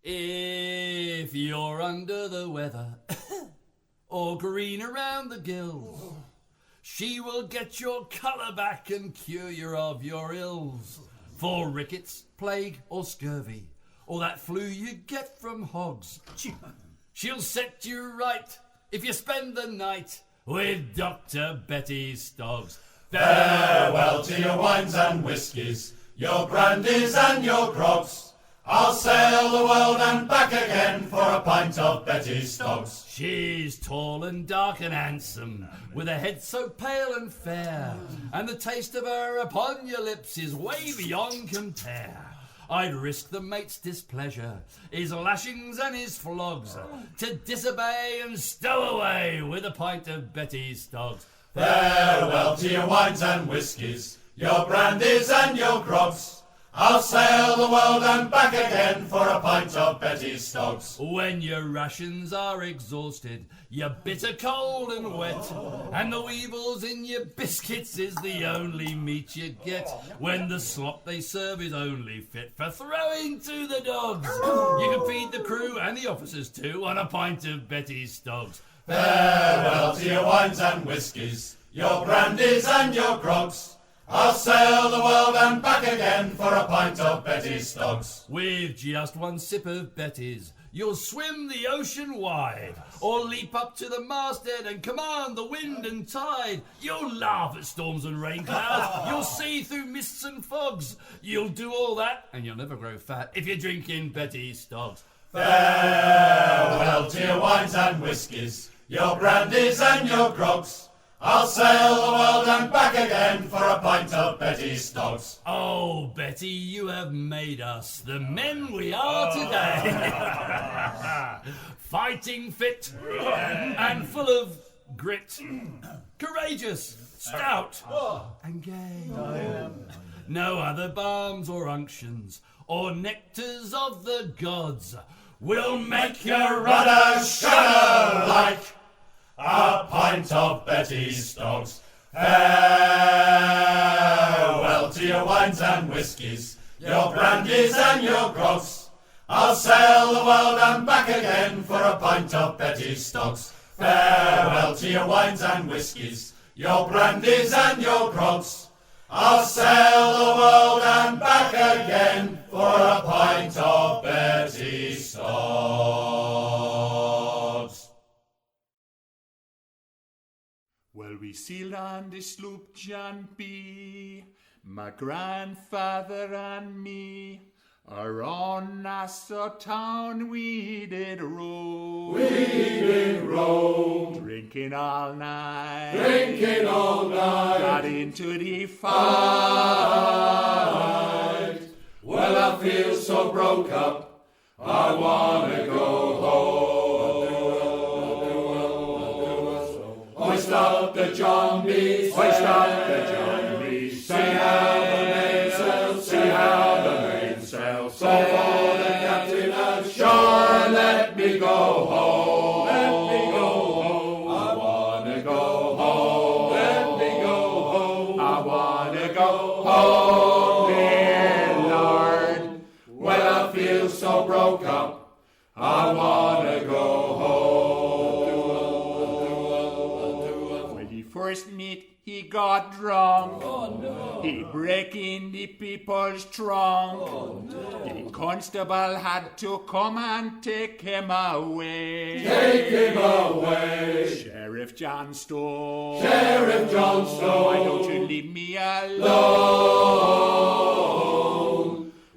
If you're under the weather or green around the gills, she will get your colour back and cure you of your ills. For rickets, plague or scurvy, or that flu you get from hogs, she'll set you right if you spend the night with Dr. Betty Stogs. Farewell to your wines and whiskies, your brandies and your grogs. I'll sail the world and back again for a pint of Betty Stogs. She's tall and dark and handsome, with a head so pale and fair, and the taste of her upon your lips is way beyond compare. I'd risk the mate's displeasure, his lashings and his flogs, to disobey and stow away with a pint of Betty Stogs. Farewell to your wines and whiskies, your brandies and your grogs. I'll sail the world and back again for a pint of Betty Stogs. When your rations are exhausted, you're bitter cold and wet, and the weevils in your biscuits is the only meat you get, when the slop they serve is only fit for throwing to the dogs. You can feed the crew and the officers too on a pint of Betty Stogs. Farewell to your wines and whiskies, your brandies and your grogs. I'll sail the world and back again for a pint of Betty Stogs. With just one sip of Betty's, you'll swim the ocean wide, or leap up to the masthead and command the wind and tide. You'll laugh at storms and rain clouds, you'll see through mists and fogs. You'll do all that, and you'll never grow fat if you're drinking Betty Stogs. Farewell to your wines and whiskies, your brandies and your grogs. I'll sail the world and back again for a pint of Betty Stogs. Oh, Betty, you have made us the men we are today. Fighting fit and full of grit, courageous, stout and gay. No other balms or unctions or nectars of the gods will make your rudder shudder like a pint of Betty Stogs. Farewell to your wines and whiskies, your brandies and your grogs. I'll sail the world and back again for a pint of Betty Stogs. Farewell to your wines and whiskies, your brandies and your grogs. I'll sail the world and back again for a pint of Betty Stogs. Well, we sailed on the sloop John B, my grandfather and me. Around Nassau town we did roam. Drinking all night. Got into the fight. Well, I feel so broke up, I wanna go home. Hoist up the John B, Hoist up the John B, see how the mainsail, see how the mainsail so for the captain ashore, let me go home. Let me go home. I wanna go home. Let me go home. I wanna go home, dear Lord. Well, I feel so broke up, I wanna go home. When he first met, he got drunk. He breaking the people's trunk. The constable had to come and take him away. Sheriff Johnstone. Why don't you leave me alone?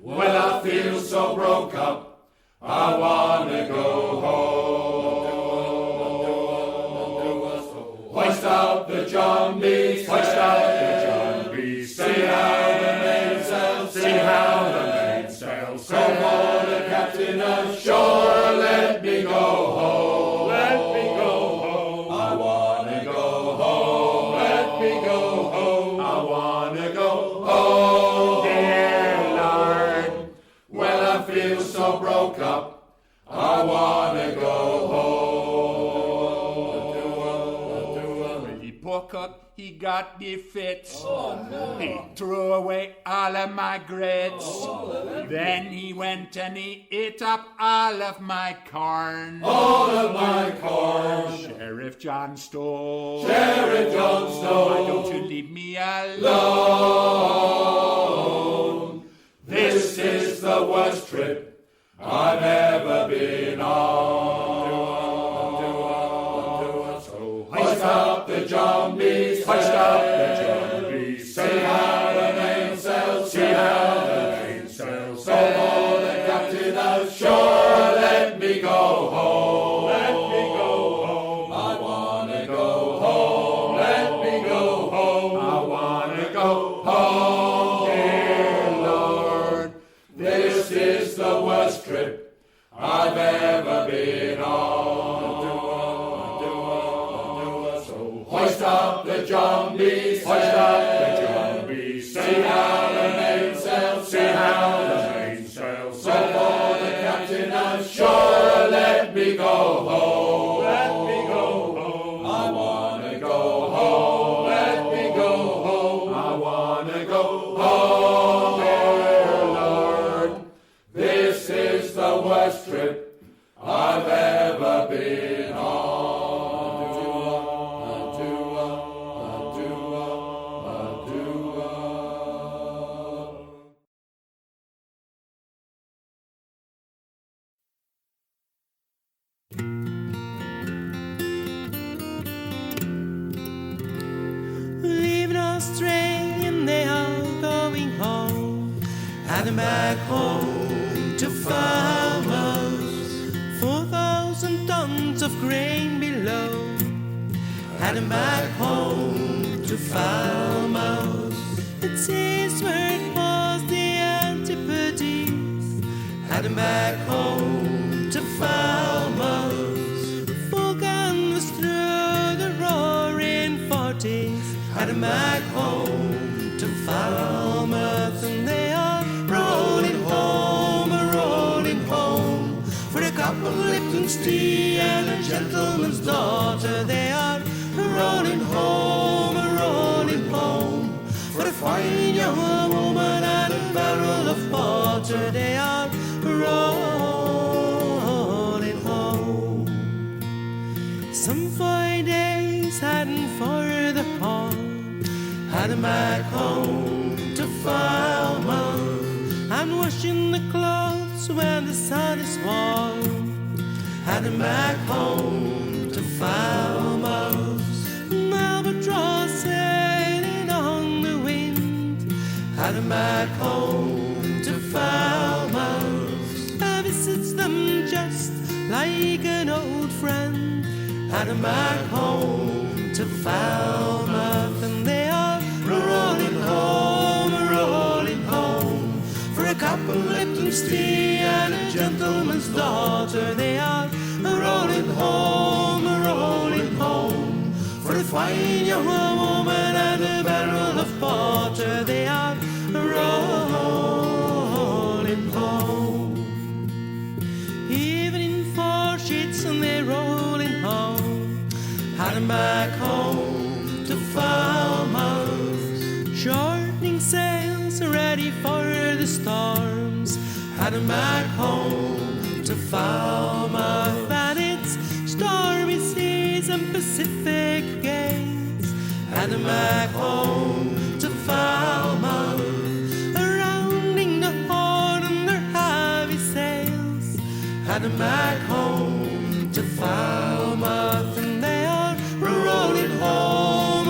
Well, I feel so broke up, I wanna go home. Hoist up the John B, Hoist up the John B, see how the mainsail, see how the mainsail so for the captain ashore, let me go home. Let me go home. I wanna go home. Let me go home. I wanna go home, dear Lord. Well, I feel so broke up, I wanna go home. When he broke up, he got the fits. Oh, no. He threw away all of my grits. Then he went and he ate up all of my corn. All of my corn. Sheriff John Stowe. Sheriff John Stowe. Why don't you leave me alone? This is the worst trip I've ever been on. So hoist up the jumbies, Hoist up the jumbies, see how the mainsail, see how the mainsail, so for the captain ashore, let me go home. let me go home. I wanna go home. Let me go home. I wanna go home, dear Lord. This is the worst trip I've ever been on. So hoist up the jumbies, Hoist up the jumbies, see how the mainsail, see how the mainsail, so for the captain ashore, let me go home. let me go home. I wanna go home. Let me go home. I wanna go home, dear Lord. This is the worst trip I've ever been on. Leaving Australia and they are going home, heading back home to Falmouth. 4,000 tons of grain below, heading back home to Falmouth. It sees where it was the Antipodes, heading back home to Falmouth. Full guns through the roaring 40s, heading back home to Falmouth. And they are rolling home, rolling home, for a cup of Lipton's tea and a gentleman's daughter. They are rolling home, for a fine young woman and a barrel of porter. They are rolling home. Some 5 days heading for the pond, heading back home to Falmouth. I'm washing the clothes when the sun is warm, heading back home to Falmouth. Albatross sailing on the wind, heading back home to Falmouth. I visits them just like an old friend, heading back home to Falmouth. And they are rolling home, for a cup of Lipton's tea and a gentleman's daughter. They are rolling home, for a fine young woman and a barrel of porter. They are rolling home. Even in 4 sheets and they're rolling home, heading back home to Falmouth. Shortening sails ready for the storms, heading back home to Falmouth. And it's stormy seas and Pacific gates, heading back home to Falmouth. Rounding the Horn on their heavy sails, heading back home to Falmouth. And they are rolling home,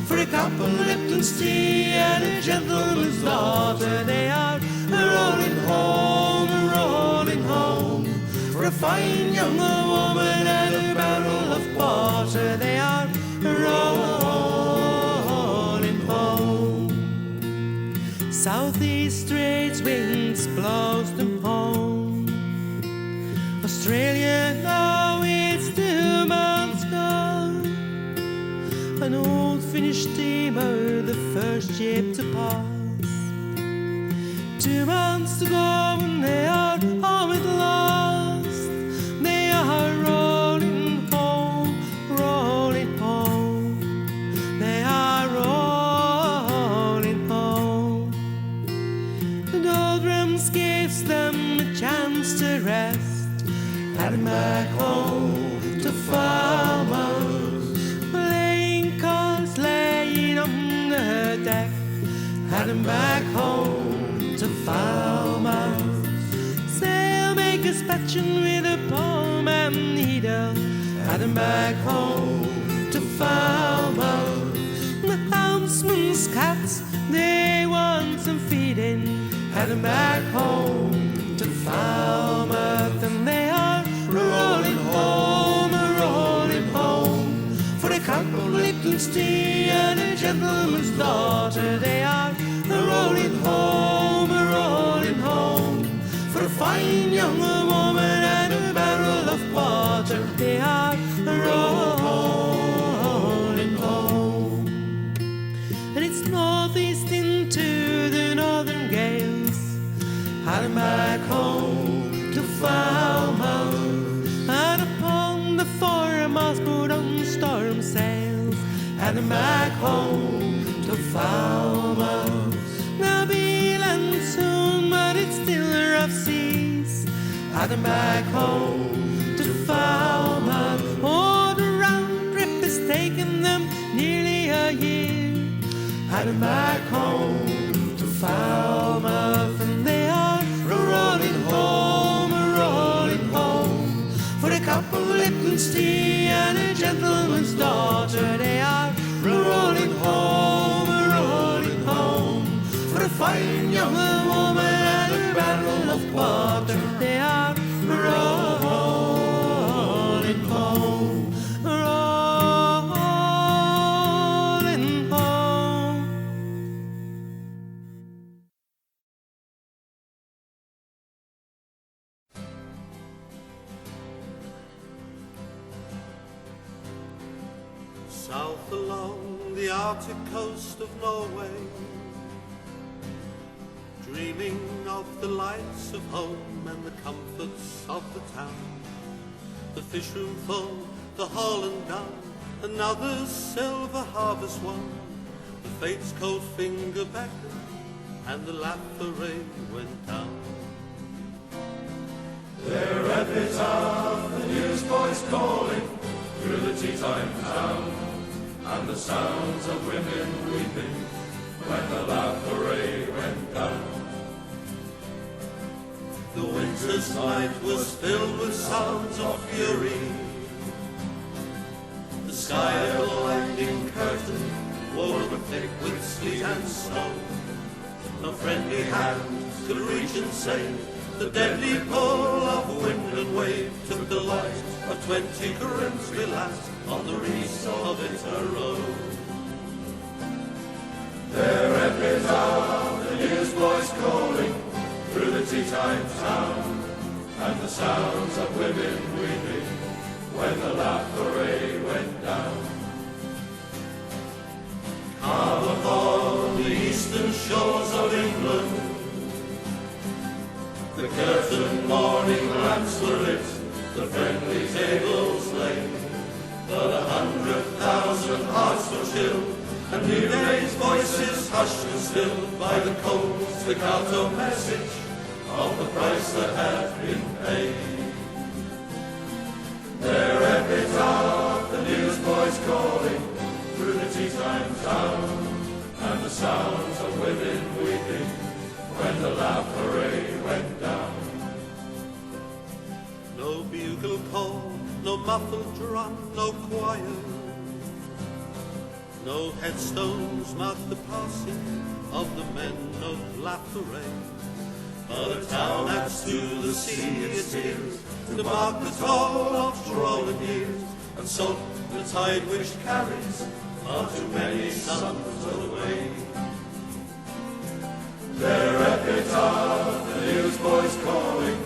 for a cup of Lipton's tea and a gentleman's daughter. They are rolling home, for a fine young woman and a barrel of porter. They are rolling home. Southeast trades winds blows them home. Australia now it's 2 months gone. An old Finnish steamer, the first ship to pass. 2 months to go and they are home at last. They are rolling home, house to rest, heading back home to Falmouth. Laying cars laying on the deck, heading back home to Falmouth. Sailmakers patching with a palm and needle, heading back home to Falmouth. The helmsman's cats, they want some feeding, heading back home to Falmouth. And they are rolling home, for the couple of Lipton's tea and a gentleman's daughter. They are rolling home, for a fine young woman and a barrel of water. They are rolling home. And it's northeast into the northern gales, heading back home to Falmouth. And upon the foremast put on storm sails, heading back home to Falmouth. Now be land soon, but it's still rough seas, heading back home to Falmouth. Oh, the round trip has taken them nearly a year, heading back home to Falmouth. And they are rolling home, for a couple of Lipton's tea and a gentleman's daughter. They are rolling home, for a fine young woman and a barrel of water. They are rolling home, rolling home. South along the Arctic coast of Norway, dreaming of the lights of home and the comforts of the town. The fish room full, the Holland done, another silver harvest won. The fate's cold finger beckoned, and the Laforey went down. There epitaph, the newsboys calling through the tea-time town, and the sounds of women weeping when the Laforey went down. The winter's night was filled with sounds of fury. The sky a lightning curtain, woven thick with sleet and snow. No friendly hand could reach and save. The deadly pull of wind and wave took the light of 20 Grimsby lads on the reefs of Italy. There epitaph, the newsboys calling through the tea-time town, and the sounds of women weeping when the Laforey went down. Calm upon the eastern shores of England, the curtained morning lamps were lit, the friendly tables laid, but 100,000 hearts were chilled, and New Day's voices hushed and stilled by the cold staccato message of the price that had been paid. Their epitaph, the newsboys calling through the tea-time town, and the sounds of women weeping when the Laforey went down. No bugle call, no muffled drum, no choir, no headstones mark the passing of the men of Laforey. But a town adds to the sea its tears to mark the toll of trolling years, and so the tide which carries far too many sons away. Their epitaph, the newsboys calling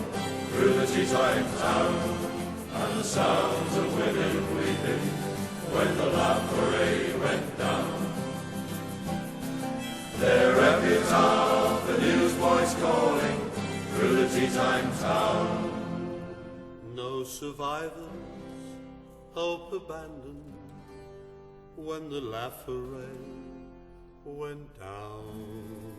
through the tea-time town, and the sounds of women weeping when the Laforey went down. Their epitaph, the newsboys calling through the tea-time town. No survivors, hope abandoned when the Laforey went down.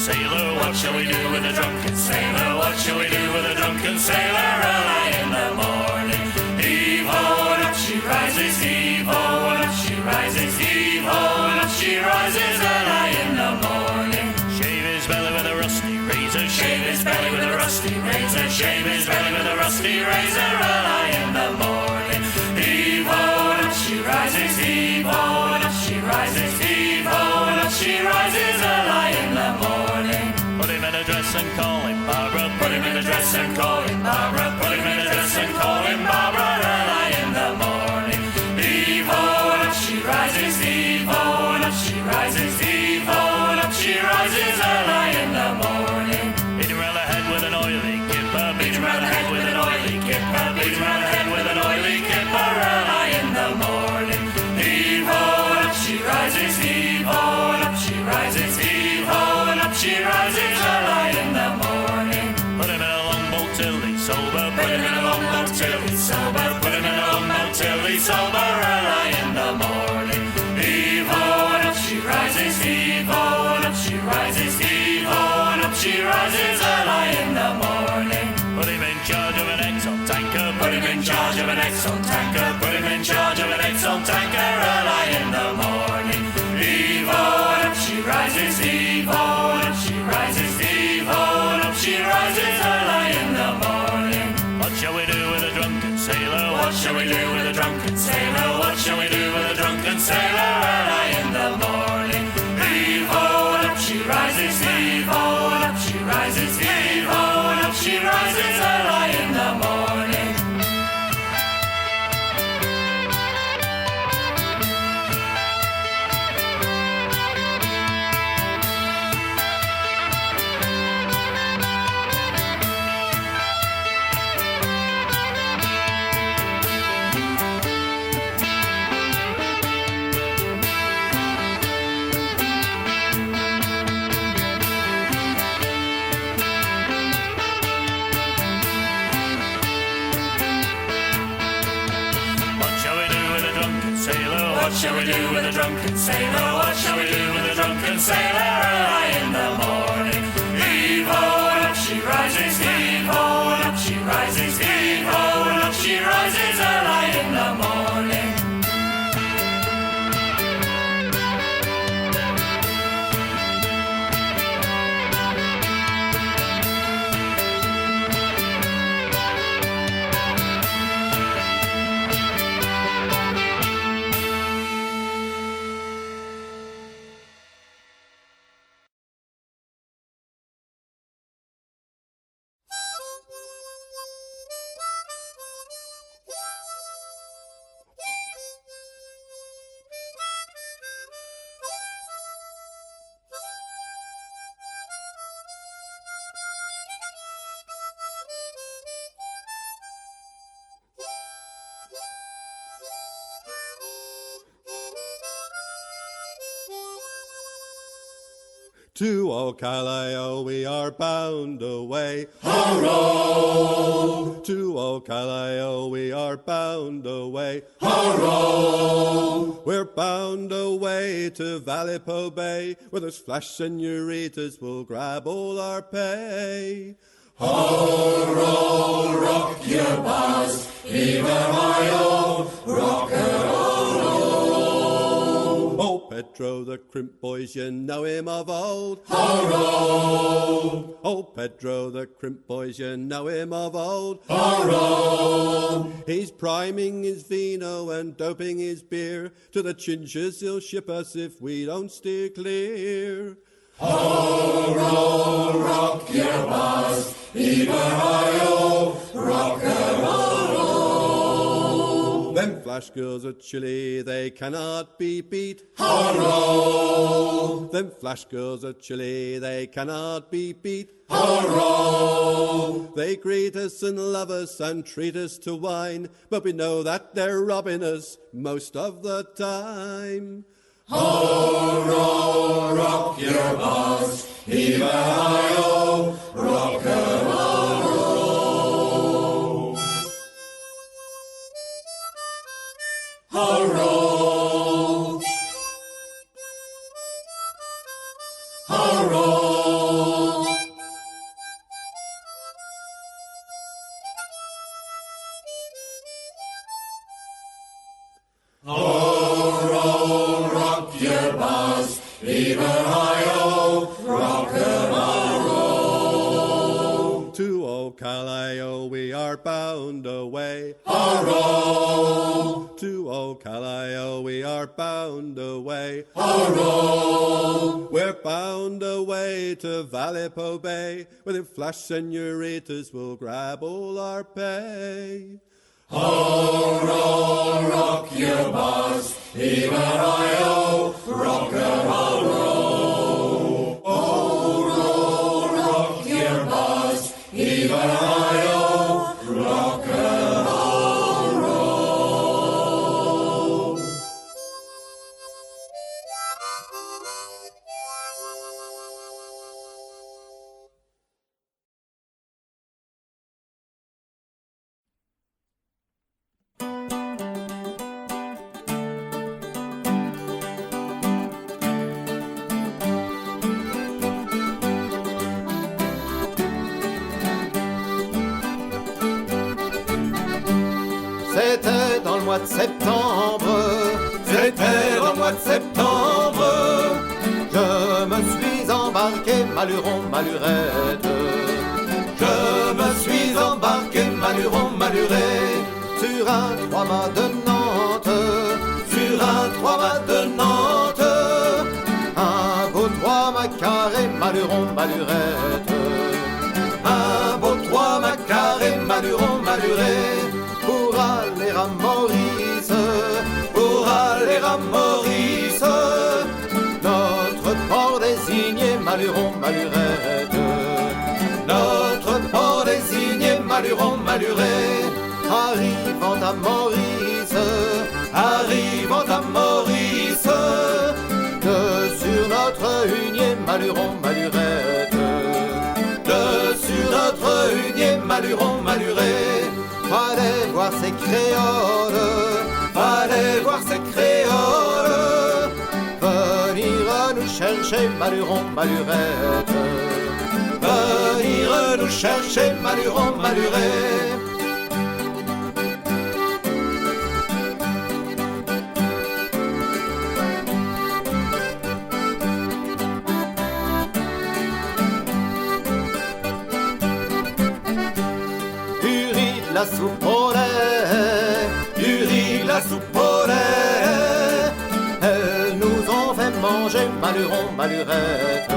sailor? What shall we do with a drunken sailor? What shall we do with a drunken sailor? Early in the morning. Heave-ho, and up she rises. Heave-ho, and up she rises. Heave-ho, and up she rises. Early in the morning. Shave his belly with a rusty razor. Shave his belly with a rusty razor. Shave his belly with a rusty razor. Early in the morning. Heave-ho, and up she rises. Heave-ho, and up she rises. Heave-ho, and up she rises. Early in the morning. Put him in a dress and call him Barbara. Put him in a dress and call him Barbara. Put him in a dress and call him Barbara. Early in the morning. Heave-ho, and up she rises. Heave-ho, and up she rises. Heave-ho, and up she rises. Early in the morning. Beat him round the head with an oily kipper. Beat him round the head with an oily kipper. Beat him round the head with an oily kipper. Early in the morning. Heave-ho, and up she rises. Heave-ho, and up she rises. Heave-ho, and up she rises. Early in the morning. Put him in a longboat till he's sober. Put him in a longboat till he's sober. Put him in a longboat till he's sober. Early in the morning. Heave-ho, and up she rises. Heave-ho, and up she rises. Heave-ho, and up she rises. Early in the morning. Put him in charge of an Exxon tanker. Put him in charge of an Exxon tanker. Put him in charge of an Exxon tanker. Early in the morning. Heave-ho, and up she rises. Heave-ho, and up she rises. Heave-ho, and up she rises. Early in the morning. What shall we do with a drunken sailor? What shall we do with a drunken sailor? What shall we do with a drunken sailor? Early in the morning. Heave-ho, and up she rises. Heave-ho, and up she rises. Heave-ho, and up she rises. Early in the morning. What shall we do with a drunken sailor? What shall we do with a drunken sailor? Early in the morning. Heave-ho, and up she rises. Heave-ho, and up she rises. Heave-ho, and up she rises. Early in the morning. To old Callao we are bound away. Ho-row! To old Callao we are bound away. Ho-row! We're bound away to Vallepo Bay, where those flash senoritas will grab all our pay. Ho-row, rock your bars, heave-a-hi-oh, rock-a-roll. Oh, Pedro the crimp boys, you know him of old. Ho-row! Oh, Pedro the crimp boys, you know him of old. Ho-row! He's priming his vino and doping his beer. To the chinchas he'll ship us if we don't steer clear. Ho-row, rock your bars, heave-a-hi-oh, rock-a-roll. Them flash girls are chilly, they cannot be beat. Ho-row! Them flash girls are chilly, they cannot be beat. Ho-row! They greet us and love us and treat us to wine, but we know that they're robbing us most of the time. Ho-row, rock your bars, heave-a-hi-oh, rock-a-roll. Ho-row! Ho-row! Oh, roll, rock your bows, heave her high-o, rock her roll. To old Callao we are bound away. Roll, To old Callao we are bound away. roll. We're bound away to Vallepo Bay, where the flash senoritas will grab all our pay. Oh, roll, rock your bows, heave her high-o, rock her roll. Oh, roll, rock your bows, heave her high-o, rock her roll. C'était dans le mois de septembre, c'était dans le mois de septembre, je me suis embarqué, maluron, malurette. Je me suis embarqué, maluron, maluré, sur un trois-mâts de Nantes, sur un trois-mâts de Nantes, un beau trois-mâts carré, maluron, malurette. Un beau trois-mâts carré, maluron, maluré, pour aller à Maurice, pour aller à Maurice, notre port désigné, maluron, malurette. Notre port désigné, maluron, maluré, arrivant à Maurice, arrivant à Maurice, de sur notre hunier, maluron, malurette. De sur notre hunier, maluron, maluré, fallait voir ces créoles, fallait voir ces créoles, venir nous chercher, maluron, malurette. Venir nous chercher, maluron, maluré. La soupe au lait, du riz, la soupe au lait, elles nous ont fait manger, maluron, malurette.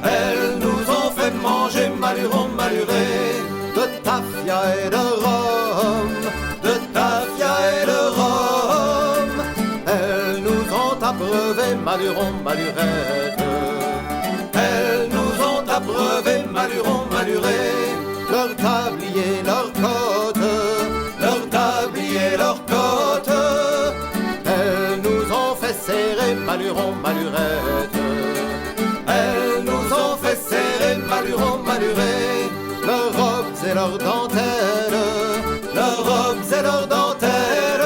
Elles nous ont fait manger, maluron, maluré, de tafia et de rhum, de tafia et de rhum. Elles nous ont abreuvé, maluron, malurette. Elles nous ont abreuvé, maluron, maluré, leur tablier, leur côte, leur tablier, leur côte. Elles nous ont fait serrer, maluron, malurette. Elles nous ont fait serrer, maluron, maluré, leurs robes et leurs dentelles, leurs robes et leurs dentelles.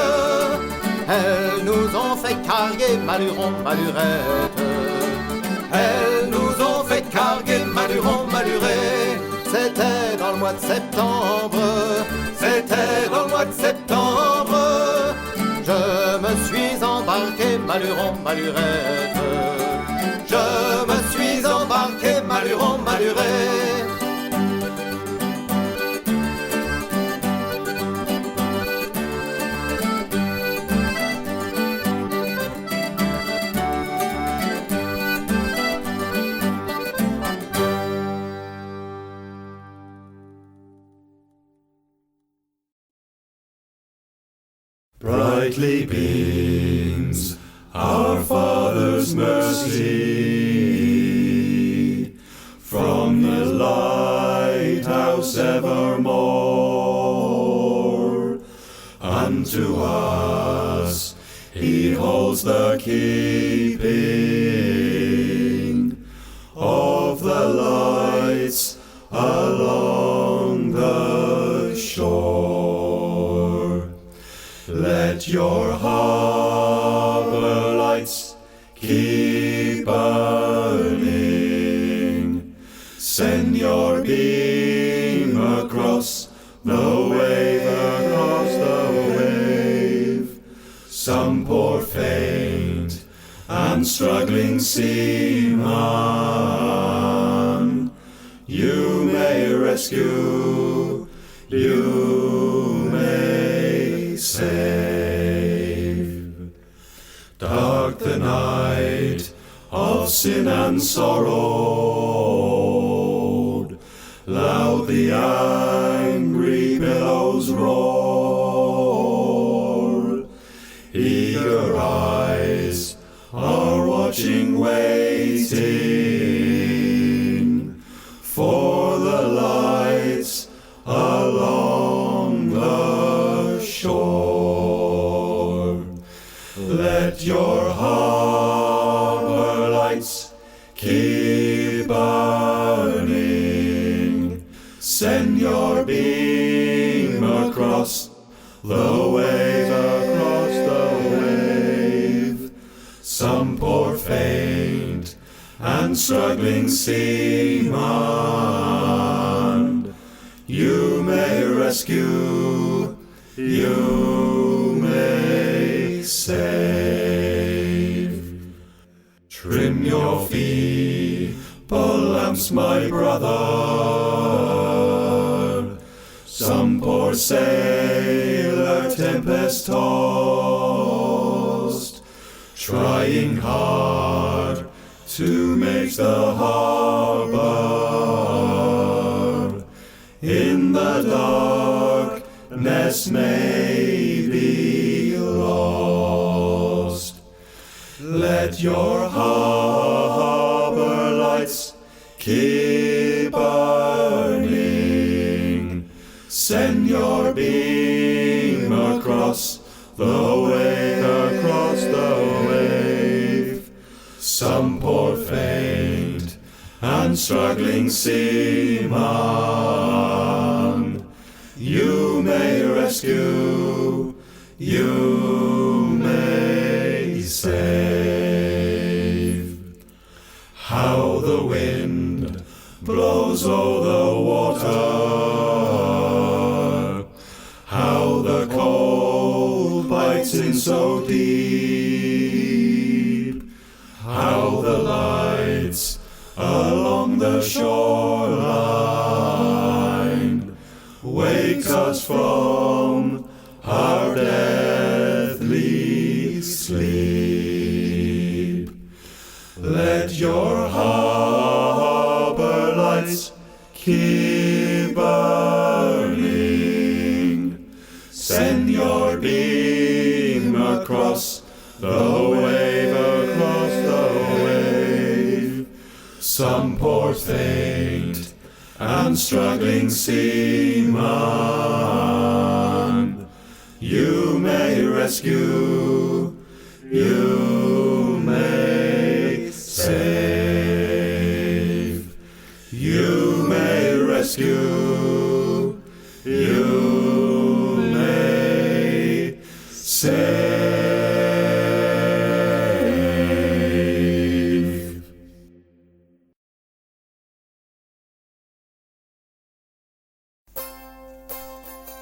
Elles nous ont fait carguer, maluron, malurette. Elles nous ont fait carguer, maluron, maluré. C'était dans le mois de septembre, c'était dans le mois de septembre, je me suis embarqué, maluron, malurette. Je me suis embarqué, maluron, maluré. Brightly beams our Father's mercy from the lighthouse evermore. Unto us he holds the keeping of the lights along the shore. Let your harbour lights keep burning. Send your beam across the wave, some poor faint and struggling seaman you may rescue, you may save. Dark the night of sin and sorrow, loud the angry billows roar. Eager eyes are watching, waiting for the lights along the shore. Let your harbour lights keep burning, send your beam across the wave, across the wave. Some poor faint and struggling seaman you may rescue, you may save. Trim your feeble lamps, my brother. Some poor sailor tempest tossed, trying hard to make the harbour. In the darkness may be lost. Let your harbour lights keep burning, send your beam across the wave, across the wave. Some poor faint and struggling seaman you may rescue, you may save. How the wind blows o'er the water, how the cold bites in so deep, how the lights along the shoreline wake us from our deathly sleep. Let your harbour lights keep burning, send your beam across the wave, across the wave. Some poor faint and struggling seaman you may rescue, you may save. You may rescue, you may save.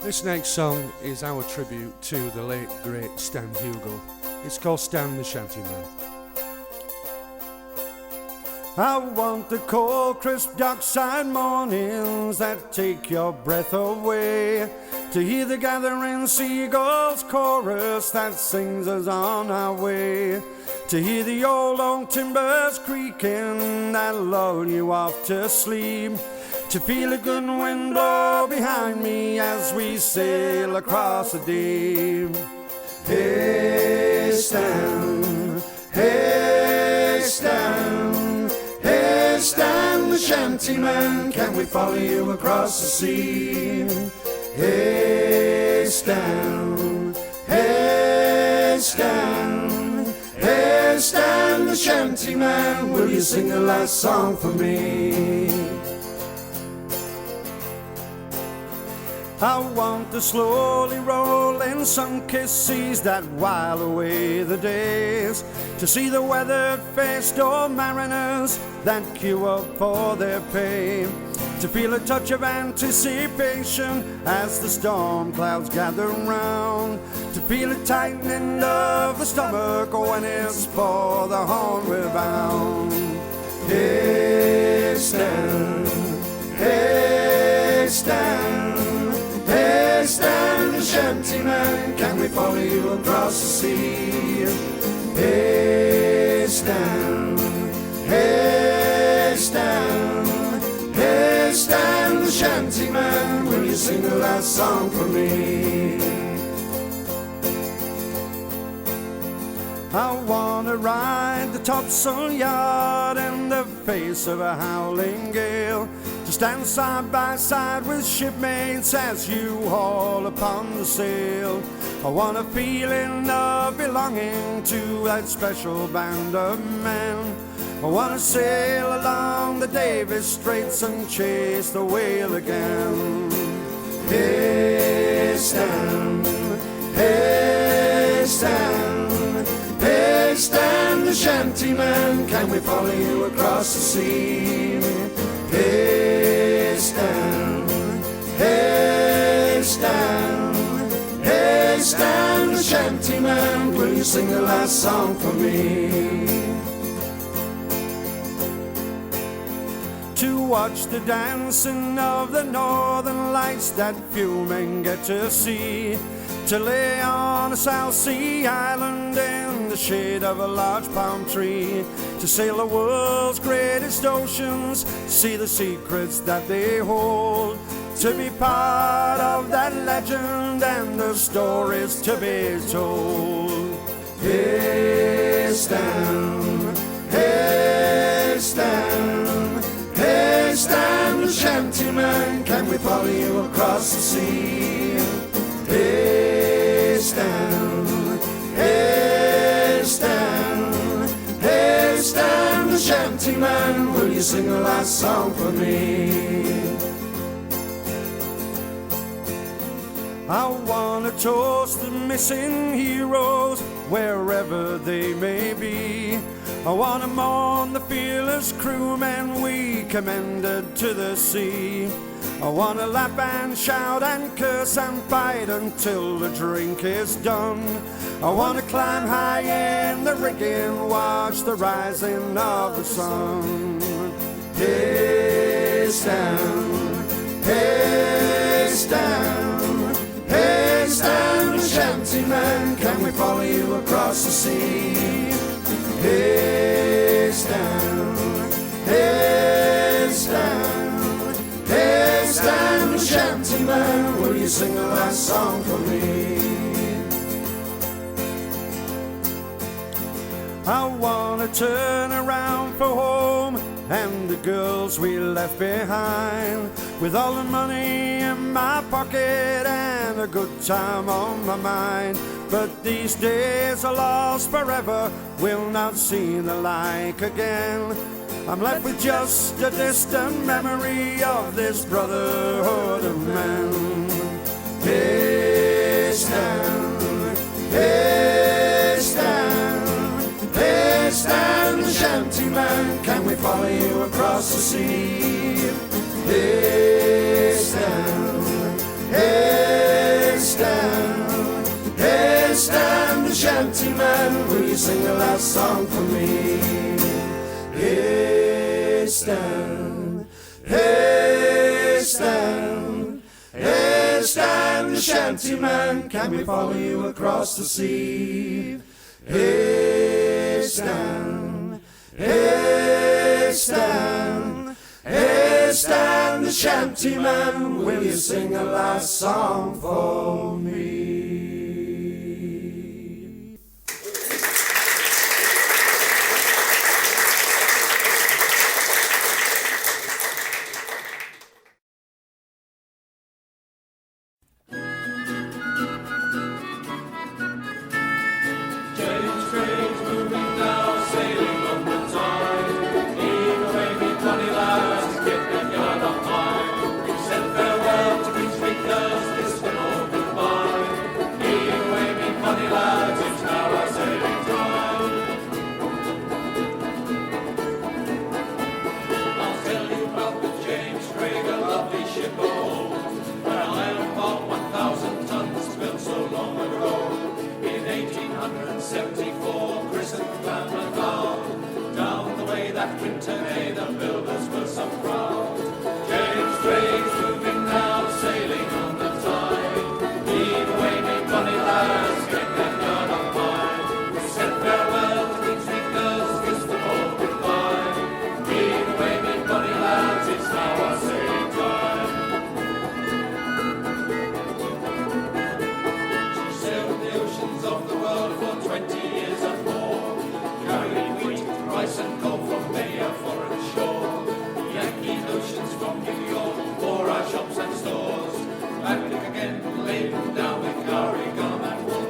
This next song is our tribute to the late great Stan Hugo. It's called Stan the Shantyman. I want the cold, crisp, dockside mornings that take your breath away, to hear the gathering seagulls chorus that sings us on our way, to hear the old oak timbers creaking that lull you off to sleep, to feel a good wind blow behind me as we sail across the deep. Hey Stan, hey Stan, hey Stan the Shantyman, can we follow you across the sea? Hey Stan, hey Stan, hey Stan the Shantyman, will you sing the last song for me? I want the slowly rolling sun-kissed seas that while away the days, to see the weather-faced old mariners that queue up for their pay, to feel a touch of anticipation as the storm clouds gather round, to feel a tightening of the stomach when it's for the homeward bound. Hey, stand, hey, stand, hey, stand, the Shantymen, can we follow you across the sea? Hey, stand, hey, stand, hey, stand, the Shantymen, will you sing the last song for me? I wanna ride the topsail yard in the face of a howling gale, to stand side by side with shipmates as you haul upon the sail. I want a feeling of belonging to that special band of men. I want to sail along the Davis Straits and chase the whale again. Hey, stand, hey, stand, hey, stand, the Shantymen, can we follow you across the sea? Hey, stand, hey, stand, hey, stand, the Shantymen, will you sing the last song for me? To watch the dancing of the northern lights that few men get to see, to lay on a South Sea island in the shade of a large palm tree, to sail the world's greatest oceans, see the secrets that they hold, to be part of that legend and the stories to be told. Hey, stand, hey, stand, hey, stand, the Shantymen, can we follow you across the sea? Hey, stand, hey, stand, hey, stand, the Shantymen, will you sing the last song for me? I wanna toast the missing heroes wherever they may be. I wanna mourn the fearless crewmen we commended to the sea. I wanna laugh and shout and curse and fight until the drink is done. I wanna climb high in the rigging, watch the rising of the sun. Hey, stand, hey, stand, hey, stand, the Shantymen, can we follow you across the sea? Hey, stand, hey, stand, hey, stand, the Shantymen, will you sing the last song for me? I wanna turn around for home and the girls we left behind, with all the money in my pocket and a good time on my mind. But these days are lost forever, we'll not see the like again. I'm left with just a distant memory of this brotherhood of men. Hey, stand, hey, stand, hey, stand, the Shantymen, can we follow you across the sea? Hey, stand, hey, stand, hey, stand, the Shantymen, will you sing the last song for me? Hey, stand, hey, stand, hey, stand, the Shantymen, can we follow you across the sea? Hey, stand, hey, stand, hey, stand, the Shantymen, will you sing a last song for me? Farewell to Prince Victor's 774, christened Falmouth down. Down the way that winter day, the builders were so proud. James Craig's moving now, sailing on the tide. Leave away, me bonny lads, get that yard up high. We said farewell to these big girls, kissed them all goodbye. Leave away, me bonny lads, it's now our sailing time. She sailed the oceans of the world for 20 years and more, carrying wheat, rice and coal from many a foreign shore. Yankee notions from New York for our shops and stores. Back again, laden down with curry, gum and wool.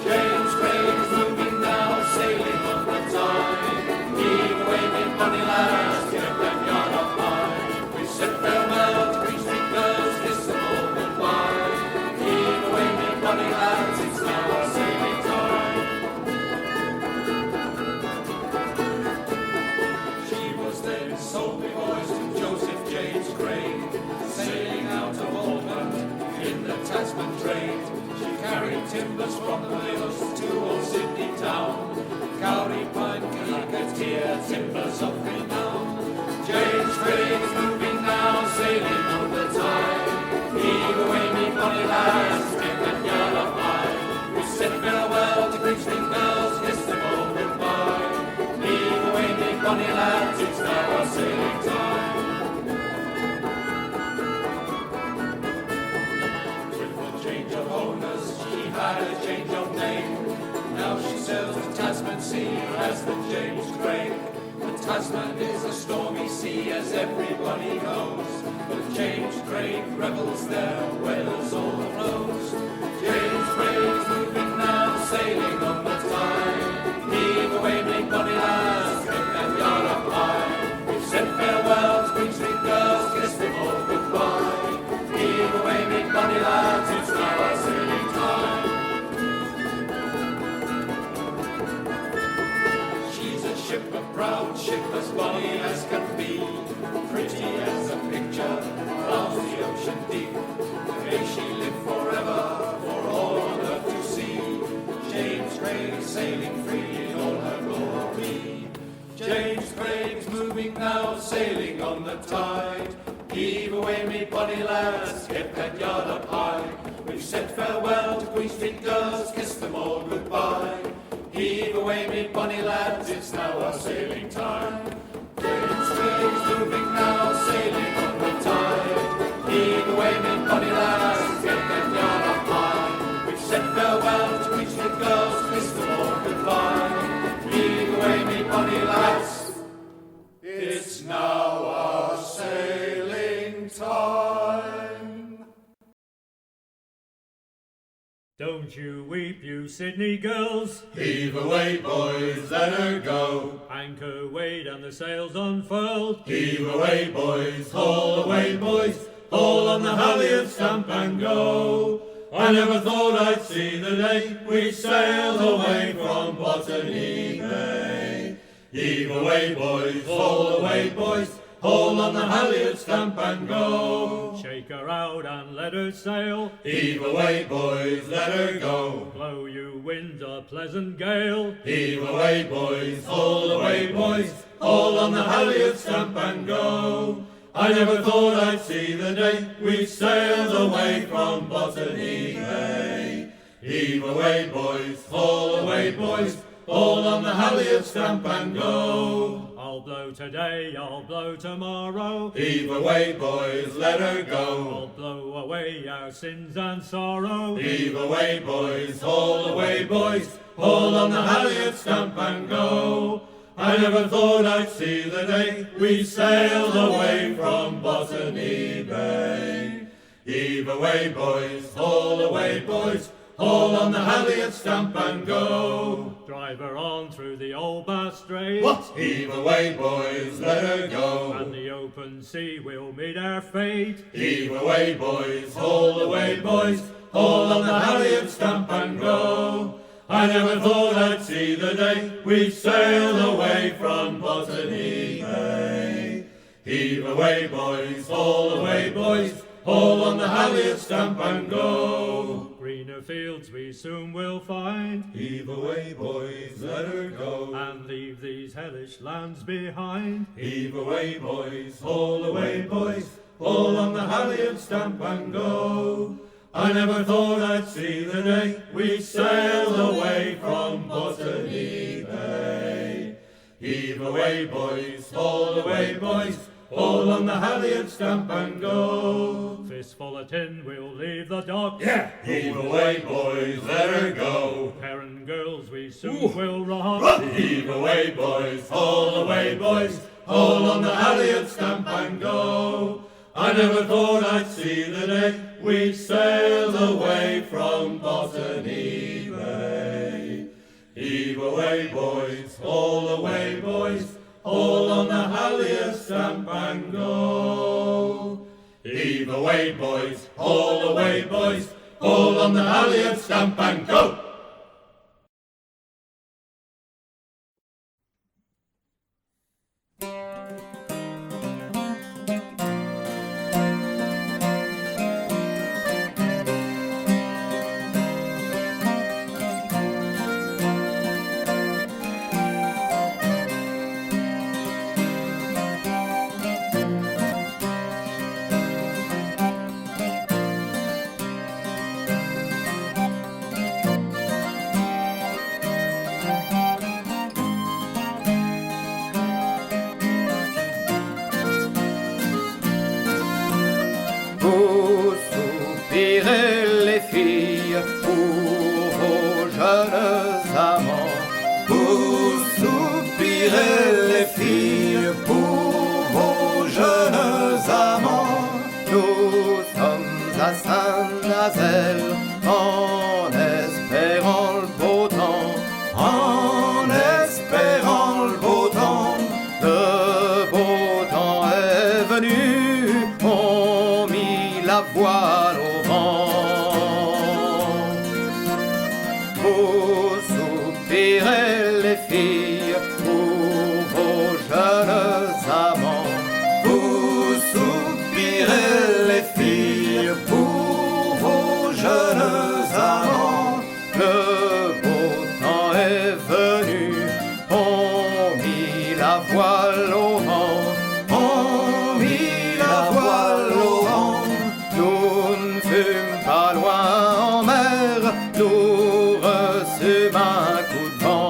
James Craig's moving now, sailing on the tide. Heave away, me bonny lads, get that yard up high. We said farewell to Queen Street girls, kiss them all goodbye. Heave away, me bonny lads, it's now our sailing time. She was then sold me boys to Joseph James Craig, sailing out of Albany in the Tasman trade. She carried timbers from the mills to old Sydney town. Cowrie, pine, calicut, here, timbers of renown. James Craig's moving now, sailing on the tide. Heave away, me bonny lads, get that yard up high. We said farewell to Queen Street girls, kiss them all goodbye. Heave away, me bonny lads, it's now our sailing time. With the change of owners, she had a change of name. Now she sails the Tasman Sea as the James Craig. The Tasman is a stormy sea, as everybody knows. But James Craig revels there, weathers all the flows. James Craig's moving now, sailing on the tide. Heave away, me bonny lads, get that yard up high. We've said farewell to Queen Street girls, kiss them all goodbye. Heave away, me bonny lads, it's now our sailing time. She's a ship, a proud ship, as bonny as can be, pretty as a picture, ploughs the ocean deep. May she live forever, for all on earth to see. James Craig sailing free in all her glory. James Craig's moving now, sailing on the tide. Heave away, me bonny lads, get that yard up high. We've said farewell to Queen Street girls, kiss them all goodbye. Heave away, me bonny lads, it's now our sailing time. James Craig's moving now, sailing on the tide. Heave away, me bonny lads, get that yard up high. We've said farewell to Queen Street girls, kiss them all goodbye. Heave away, me bonny lads, it's now our sailing time. Don't you weep, you Sydney girls. Heave away, boys, let her go. Anchor weighed and the sails unfurled. Heave away, boys, haul away, boys. Haul on the halyard, stamp and go. I never thought I'd see the day we sailed away from Botany Bay. Heave away, boys, haul away, boys. Haul on the halyard, stamp and go. Shake her out and let her sail. Heave away, boys, let her go. Blow you winds a pleasant gale. Heave away, boys, haul away, boys. Haul on the halyard, stamp and go. I never thought I'd see the day we sailed away from Botany Bay. Heave away, boys, haul away, boys. Haul on the halyard, stamp and go. I'll blow today, I'll blow tomorrow. Heave away, boys, let her go. I'll blow away our sins and sorrow. Heave away, boys, haul away, boys. Haul on the halyard, stamp and go. I never thought I'd see the day we sailed away from Botany Bay. Heave away, boys, haul away, boys. Haul on the halyard, stamp and go. Drive her on through the old Bass Strait. What? Heave away, boys, let her go. And the open sea will meet our fate. Heave away, boys, haul away, boys. Haul on the halyard, stamp and go. I never thought I'd see the day we sailed away from Botany Bay. Heave away, boys, haul away, boys. Haul on the halyard, stamp and go. Greener Clear fields we soon will find. Heave away, boys, let her go. And leave these hellish lands behind. Heave away, boys, haul away, boys, all on the halyard stamp and go. I never thought I'd see the day we sail away from Botany Bay. Heave away, boys, haul away, boys, all on the halyard stamp and go. Fistful of tin, we'll leave the docks. Yeah! Heave away, boys, let her go. Parent girls we soon will rock. Heave away, boys, haul away, boys, all on the halyard stamp and go. I never thought I'd see the day we sail away from Botany Bay. Heave away, boys, haul away, boys, all on the halyard stamp and go. Heave away, boys, haul away, boys, all on the halyard stamp and go. Vous soupirez les filles pour vos jeunes amants. Vous soupirez les filles pour vos jeunes amants. Nous sommes à Saint-Nazaire en espérant le beau temps, en espérant le beau temps. Le beau temps est venu, on mit la voile au vent. Vous soupirez les filles pour vos jeunes amants. Vous soupirez les filles pour vos jeunes amants. Le beau temps est venu, on mit la voile au vent, on mit la voile au vent. Nous ne fûmes pas loin en mer, nous reçûmes un coup de vent.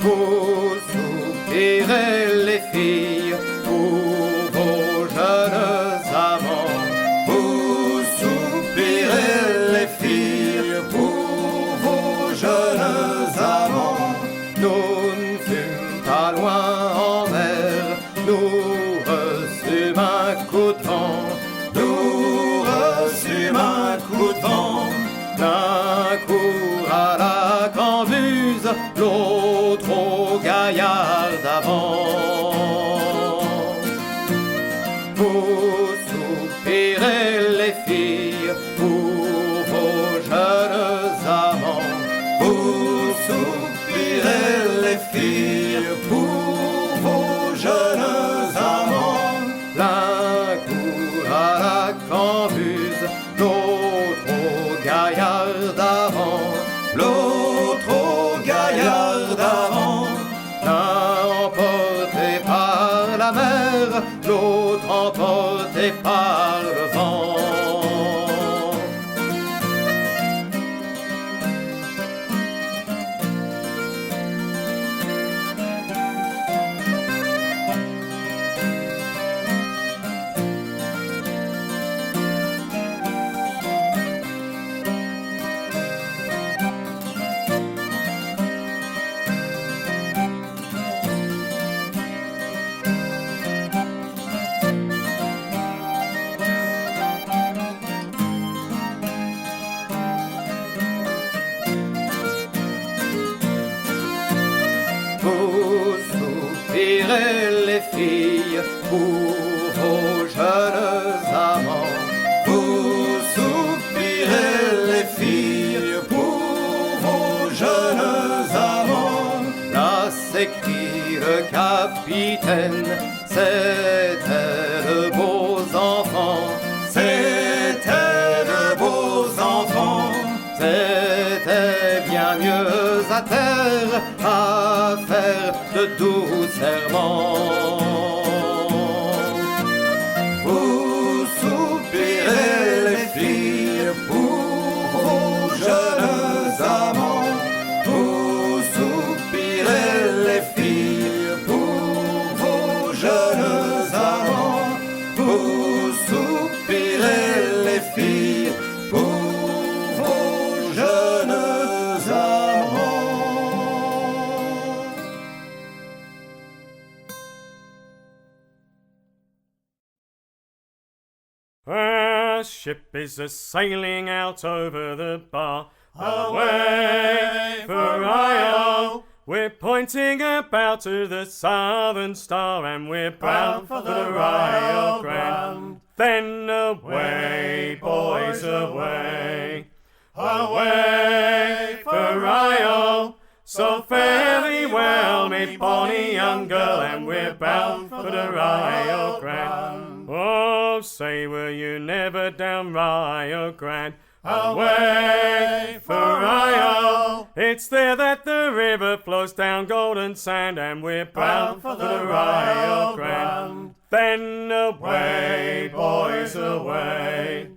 Vous soupirez les filles pour vos jeunes amants. Vous soupirez les filles pour vos jeunes amants. Nous ne fûmes pas loin en mer, nous reçûmes un coup de vent. Nous reçûmes un coup de vent. L'un court à la cambuse, l'autre au gaillard d'avant. Vous soupirez les filles pour vos jeunes amants. Vous soupirez les filles pour vos jeunes amants. L'un court à la cambuse, l'autre au gaillard d'avant. L'autre au gaillard d'avant. L'un emporté par la mer, l'autre emporté par le vent. Vous soupirez les filles pour vos jeunes amants. Vous soupirez les filles pour vos jeunes amants. Là s'écrie le capitaine, c'était de beaux enfants. C'était c'est bien mieux à terre à faire de doux serments. Vous soupirez les filles pour vos jeunes amants. Vous soupirez les filles pour vos jeunes amants. Vous soupirez les filles pour vos jeunes amants. A ship is a-sailing out over the bar. Away for Io, we're pointing about to the southern star, and we're bound for the Rio Grande. Then away, boys, away, away for Rio. So fare thee well, me bonny young girl, and we're bound for the Rio Grande. Oh, say, were you never down Rio Grande? Away for Rio. It's there that the river flows down golden sand, and we're bound for the Rio Grande. Then away, boys, away,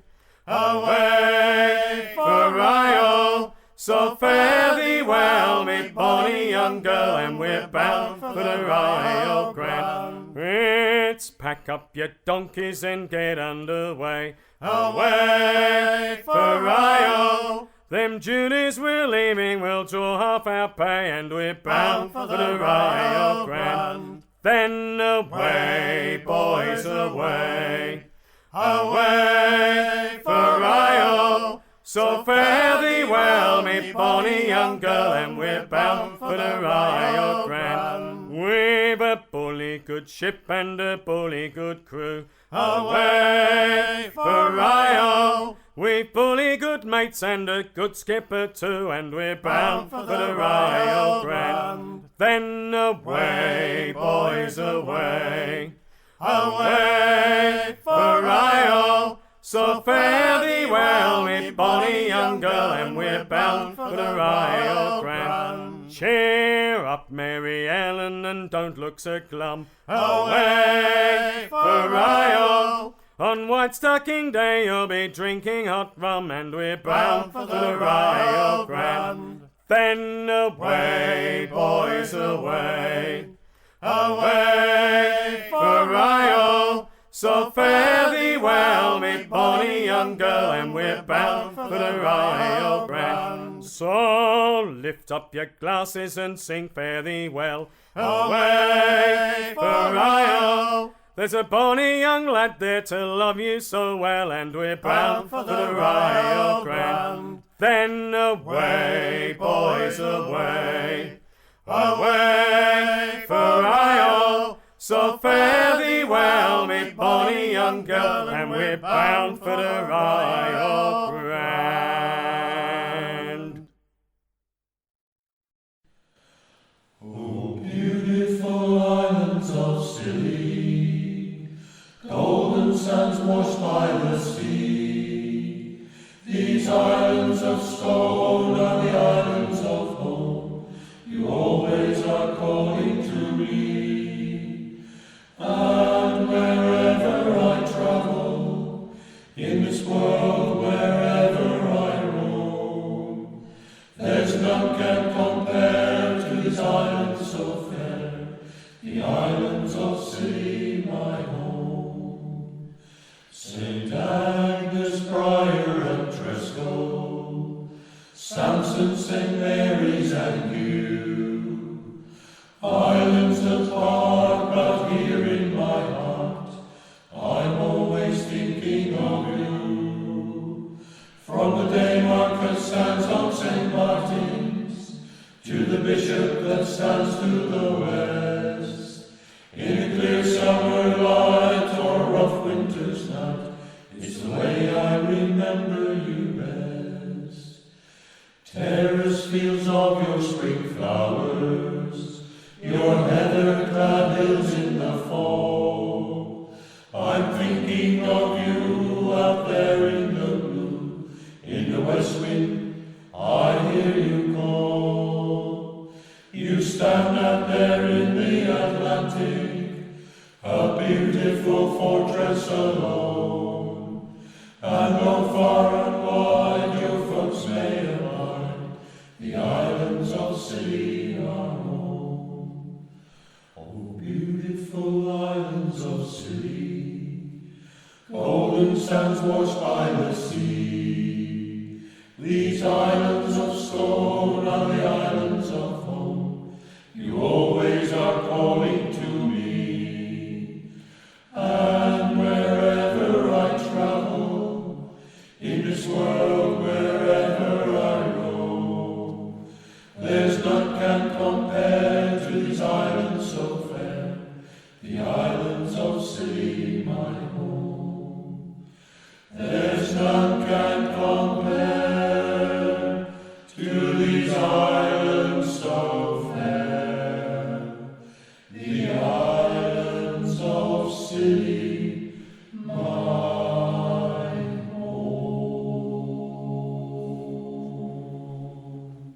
away for Rio. So fare thee well, me bonny young girl, and we're bound for the Rio Grande. It's pack up your donkeys and get underway. Away for Rio. Them Juniors we're leaving will draw half our pay, and we're bound for the Rio Grande. Then away, boys, away, away for Rio. So fare thee well, me bonny young girl, and we're bound for the Rio Grande. We've a bully good ship and a bully good crew. Away for Rio. We've bully good mates and a good skipper too, and we're bound for the Rio Grande. Then away, boys, away, away for Rio. So fare thee well, me bonny young girl, and we're bound for the Rio Grande. Cheer up, Mary Ellen, and don't look so glum. Away for Rio. On White Stocking Day you'll be drinking hot rum, and we're bound for the Rio Grande. Then away, boys, away, away for Rio. So fare thee well, me bonny young girl, and we're bound for the Rio Grande. So lift up your glasses and sing fare thee well. Away for Rio. There's a bonny young lad there to love you so well, and we're bound for the Rio Grande. Then away, boys, away, away for Rio. So fare thee well, me bonny young girl, and we're bound for the Rio Grande. Oh, beautiful islands of Scilly, golden sands washed by the sea. These islands of stone are the islands of home, you always are calling to me. And wherever I travel, in this world wherever I roam, there's none can compare to these islands so fair, the islands of Scilly, my home. St. Agnes, Briar and Tresco, Samson, St. Mary's and Kew, islands apart, but here in my heart, I'm always thinking of you. From the day Marcus stands on St. Martin's, to the bishop that stands to the west, in a clear summer light or a rough winter's night, it's the way I remember you best. Terrace fields of your spring flowers, your heather-clad hills in the fall, I'm thinking of you out there in the blue, in the west wind, I hear you call. You stand out there in the Atlantic, a beautiful fortress alone, and though far and wide your folks may abide, the islands of Scilly are home. Oh, beautiful islands of Scilly, golden sands washed by the sea. These islands of stone are the islands of home. You always are calling to me. And wherever I travel, in this world wherever I roam, there's none can compare to these islands so fair, the islands of Scilly, my home. There's none can compare to these islands so fair, the islands of Scilly, my home.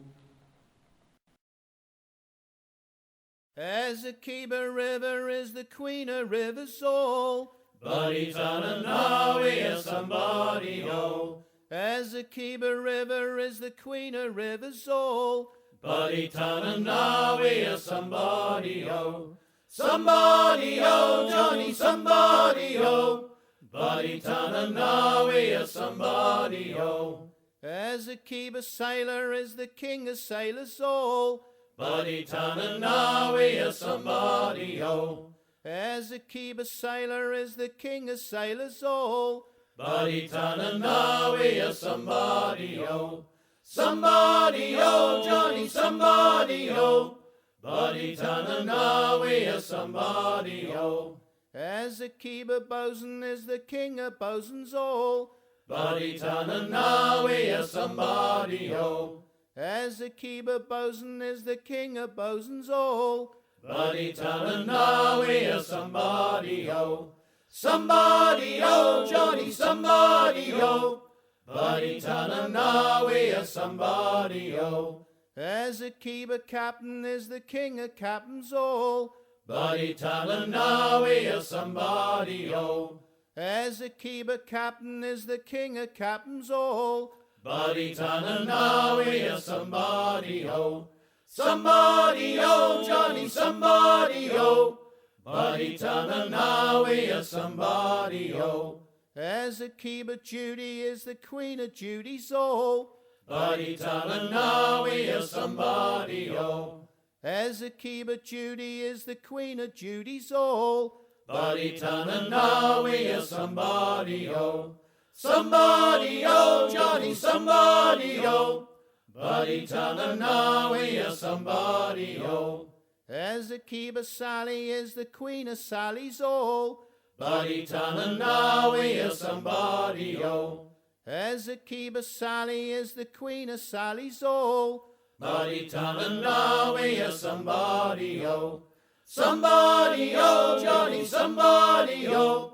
As the Kimbers River is the queen of rivers all, Buddy Tananawi, somebody ho. as the Kimbers River is the queen of rivers all, Buddy Tananawi, somebody ho. Somebody ho, Johnny, somebody ho. Buddy Tananawi, somebody ho. as the Kimbers sailor is the king of sailors all, Buddy Tananawi, somebody ho. as the Kimbers sailor is the king of sailors all, Buddy Tananawi, somebody ho. Somebody ho, Johnny, somebody ho. Buddy Tananawi, somebody ho. as the Kimbers bosun is the king of bosons all, Buddy Tananawi, somebody ho. as the Kimbers bosun is the king of bosons all, Buddy Tananawi, somebody ho. Somebody ho, Johnny, somebody ho. Buddy Tananawi, somebody ho. as the Kimbers captain is the king of captains all, Buddy Tananawi, somebody ho. as the Kimbers captain is the king of captains all, Buddy Tananawi, somebody ho. Somebody ho, Johnny, somebody ho. Buddy Tananawi, somebody ho. as the Kimbers Judy is the queen of Judy's all, Buddy Tananawi, somebody ho. as the Kimbers Judy is the queen of Judy's all, Buddy Tananawi, somebody ho. Somebody ho, Johnny, somebody ho. Buddy Tananawi, somebody ho. as the Kimbers Sally is the queen of Sally's all, Buddy Tananawi, somebody ho. as the Kimbers Sally is the queen of Sally's all, Buddy Tananawi, somebody ho. Somebody ho, Johnny, somebody ho.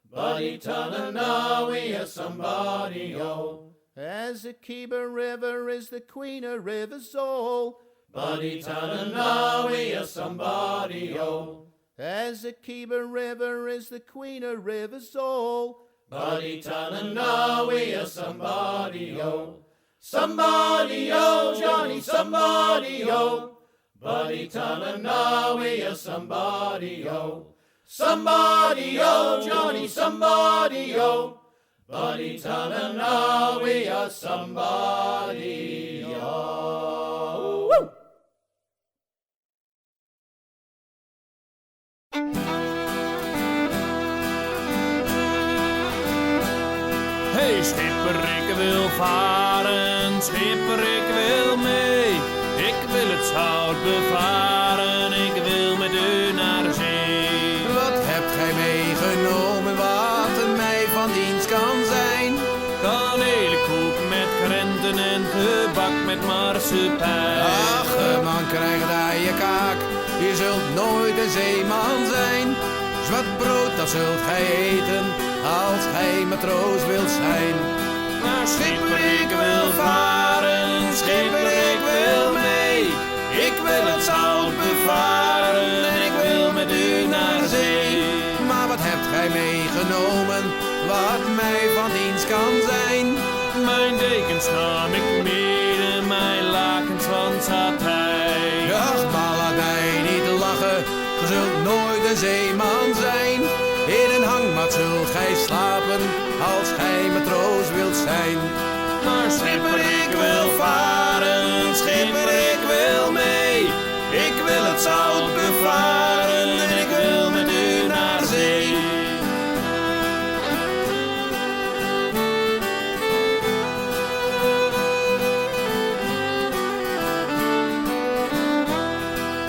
Buddy Tananawi, somebody ho. as the Kimbers River is the queen of rivers all, Buddy Tananawi, somebody ho. as the Kimbers River is the queen of rivers all, Buddy Tananawi, somebody ho. Somebody ho, Johnny, somebody ho. Buddy Tananawi, somebody ho. Somebody ho, Johnny, somebody ho. Buddy Tananawi, somebody ho. Woo! Hey schipper, ik wil varen, schipper, ik wil mee. Ik wil het zout bevaren, ik wil met u naar zee. Wat hebt gij meegenomen wat mij van dienst kan zijn? Kanelenkoek met krenten en gebak met marsepein. Ach, man krijgt daar je kaak, je zult nooit een zeeman zijn. Zwart brood, dat zult gij eten, als gij matroos wilt zijn. Maar schipper, ik wil varen, schipper, meegenomen wat mij van dienst kan zijn. Mijn dekens nam ik mee en mijn lakens van satijn. Ach, maar laat mij niet lachen, ge zult nooit een zeeman zijn. In een hangmat zult gij slapen, als gij matroos wilt zijn. Maar schipper, ik wil varen, schipper, ik wil mee. Ik wil het zout bevaren en ik wil met u naar zee.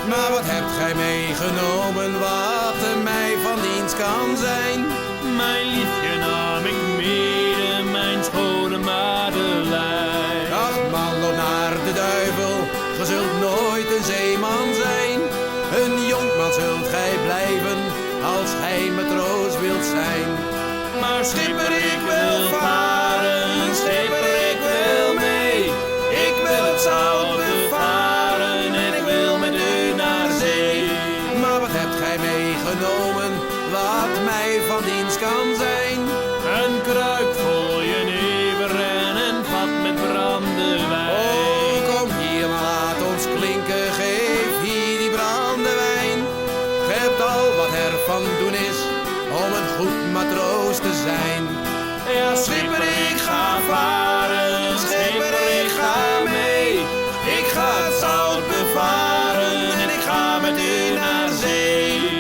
Maar wat hebt gij meegenomen wat mij van dienst kan zijn? Mijn liefje nam ik mee, mijn schone Madeleine. Ach man, loop naar de duivel, ge zult nooit een zeeman zijn. Een jonkman zult gij blijven, als gij matroos wilt zijn. Maar schipper, ik wil varen, schipper, ik wil mee. Ik wil het zout bevaren en ik wil met u naar zee. Maar wat hebt gij meegenomen, wat mij van dienst kan zijn? Een kruik vol jenever en een vat met brandewijn. Oh, kom hier, maar laat ons klinken, geef hier die brandewijn. Gij hebt al wat er van doen is, om een goed matroos te zijn. Ja, schipper, ik ga varen, schipper, ik ga mee. Ik ga het zout bevaren en ik ga met u naar zee.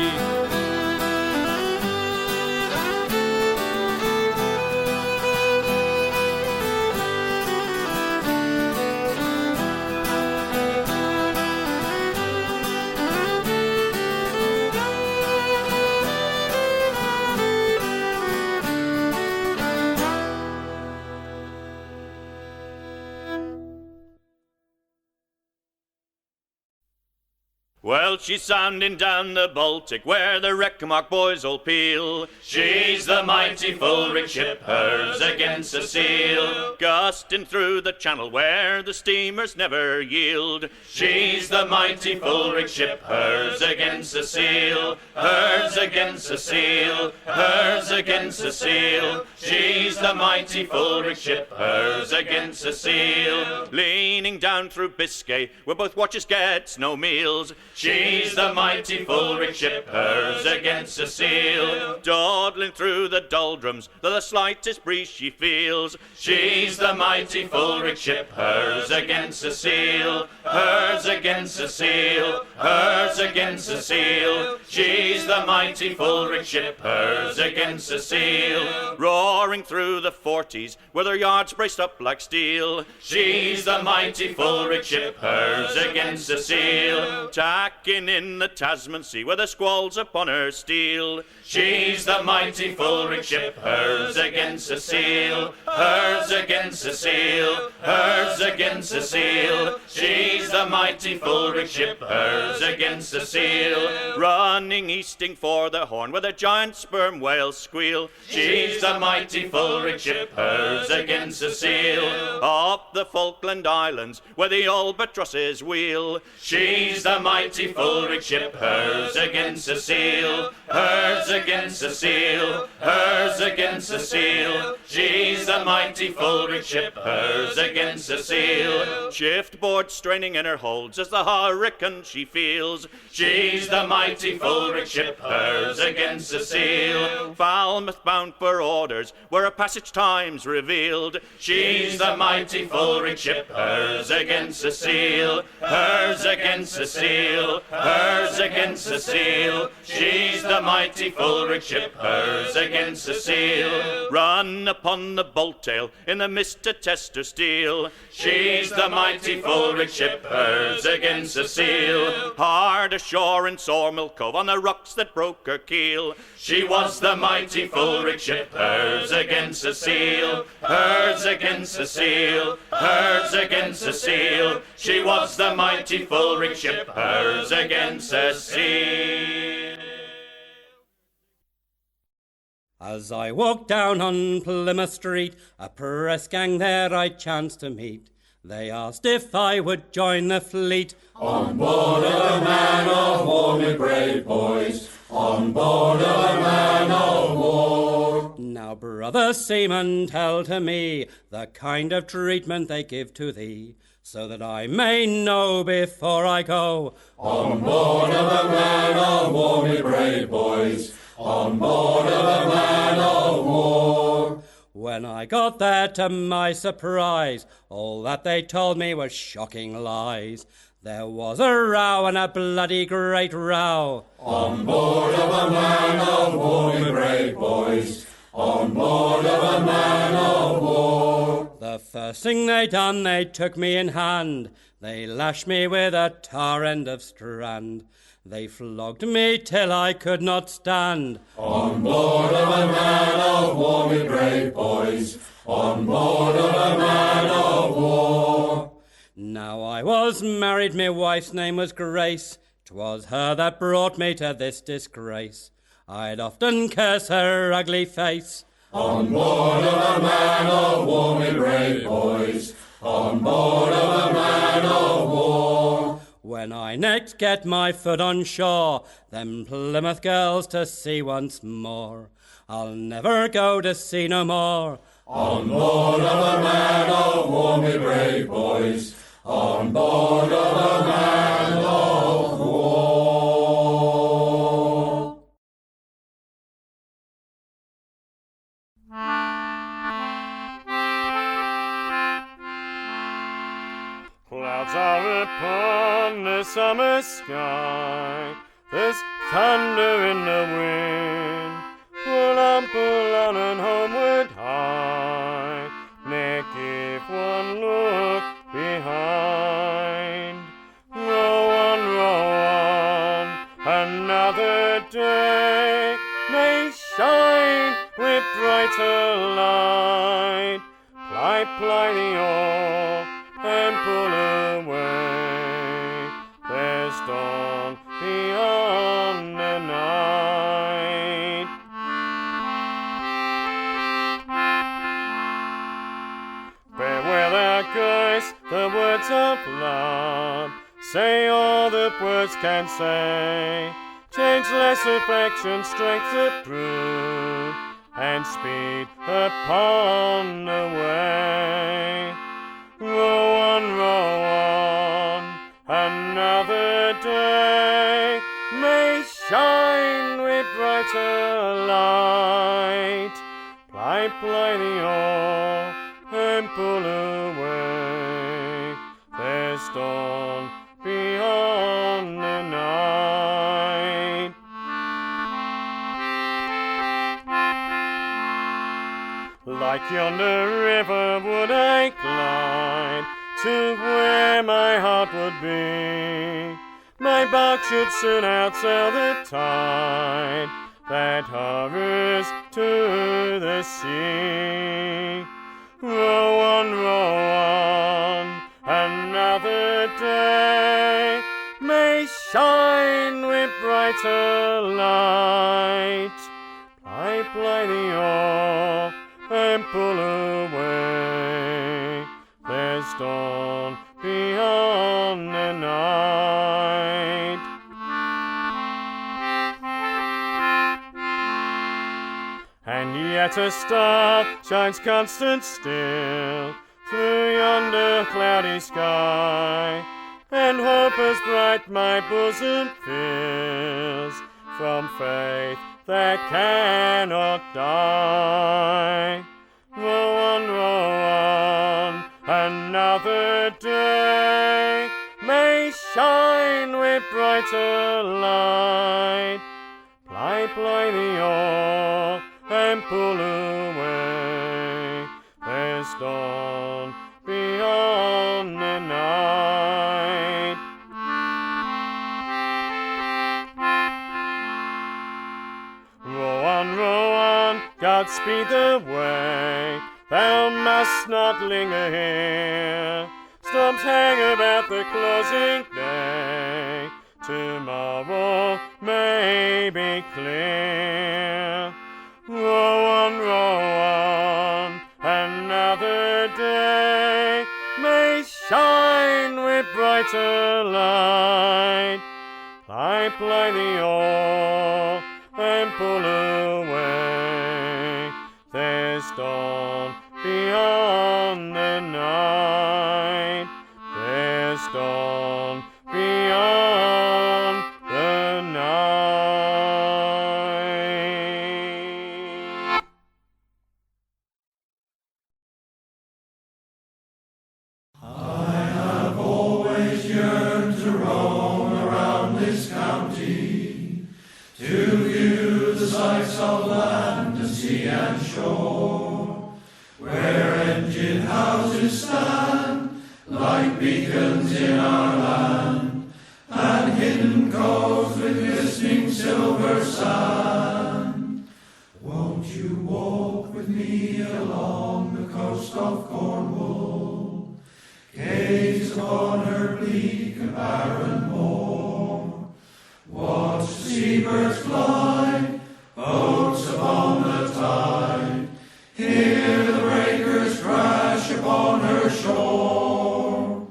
Well, she's sounding down the Baltic, where the wreck-mark boys all peel. She's the mighty full-rigged ship, hers against a seal. Gusting through the channel where the steamers never yield. She's the mighty full-rigged ship, hers against a seal. Hers against a seal, hers against a seal. She's the mighty full-rigged ship, hers against a seal. Leaning down through Biscay, where both watches gets no meals. She's the mighty full-rigged ship, hers against a seal. Dawdling through the doldrums, though the slightest breeze she feels. She's the mighty full-rigged ship, hers against a seal. Hers against a seal, hers against a seal. She's the mighty full-rigged ship, hers against a seal. Roaring through the 40s, with her yards braced up like steel. She's the mighty full-rigged ship, hers against a seal. Tacking in the Tasman Sea, with the squalls upon her steel. She's the mighty full-rigged ship, hers against a seal. Hers against a seal, hers against a seal. She's the mighty full-rigged ship, hers against a seal. Running easting for the Horn, where the giant sperm whales squeal. She's the mighty full-rigged ship, hers against a seal. Up the Falkland Islands, where the albatrosses wheel. She's the mighty full-rigged ship, hers against a seal. Hers against a seal, hers against a seal. She's the mighty full-rigged ship, hers against a seal. Shift board straining in her holds as the hurricane she feels. She's the mighty full-rigged ship, hers against a seal. Falmouth bound for orders, where her passage time's revealed. She's the mighty full-rigged ship, hers against a seal. Hers against a seal, hers against a seal. She's the mighty full-rigged ship, hers against a seal. Run upon the bolt tail in the mist to test her steel. She's the mighty full-rigged ship, hers against a seal. Hard ashore in Sawmill Cove on the rocks that broke her keel. She was the mighty full-rigged ship, hers against a seal. Hers against a seal, hers against a seal. She was the mighty full-rigged ship, hers against a seal. As I walked down on Plymouth Street, a press gang there I chanced to meet. They asked if I would join the fleet. On board of a man of war, me brave boys. On board of a man of war. Now, brother seaman, tell to me the kind of treatment they give to thee, so that I may know before I go. On board of a man of war, me brave boys, on board of a man of war. When I got there, to my surprise, all that they told me was shocking lies. There was a row, and a bloody great row. On board of a man of war, me brave boys, on board of a man of war. The first thing they done, they took me in hand. They lashed me with a tar end of strand. They flogged me till I could not stand. On board of a man of war, me brave boys, on board of a man of war. Now I was married, my wife's name was Grace. 'Twas her that brought me to this disgrace. I'd often curse her ugly face. On board of a man of war, me brave boys, on board of a man of war. When I next get my foot on shore, them Plymouth girls to see once more, I'll never go to sea no more. On board of a man of war, me brave boys, on board of a man of war. Clouds are upon the summer sky, there's thunder in the wind. Pull on and homeward high, ne'er give one look behind. Row on, another day may shine with brighter light. Ply the oar and pull away. There's dawn beyond the night. Beware the curse, the words of love. Say all the words can say. Changeless affection, strength to prove, and speed upon the way. Row on, another day may shine with brighter light. Ply the oar and pull away. There's dawn beyond the night. Like yonder river would I glide to where my heart would be. My bark should soon outsail the tide that hurries to the sea. Row on, another day may shine with brighter light. Ply the oar and pull away. There's dawn beyond the night. And yet a star shines constant still through yonder cloudy sky, and hope as bright my bosom fills from faith that cannot die. Row on, another day may shine with brighter light. Ply the oar and pull away. There's dawn beyond the night. Row on, Godspeed the way. Thou must not linger here. Storms hang about the closing day. Tomorrow may be clear. Row on, another day may shine with brighter light. Ply the oar and pull away. to roam around this county, to view the sights of land and sea and shore, where engine houses stand like beacons in our land, and hidden coves with glistening silver sand. Won't you walk with me along the coast of Cornwall, gaze upon her bleak and barren moor, watch the seabirds fly, boats upon the tide, hear the breakers crash upon her shore.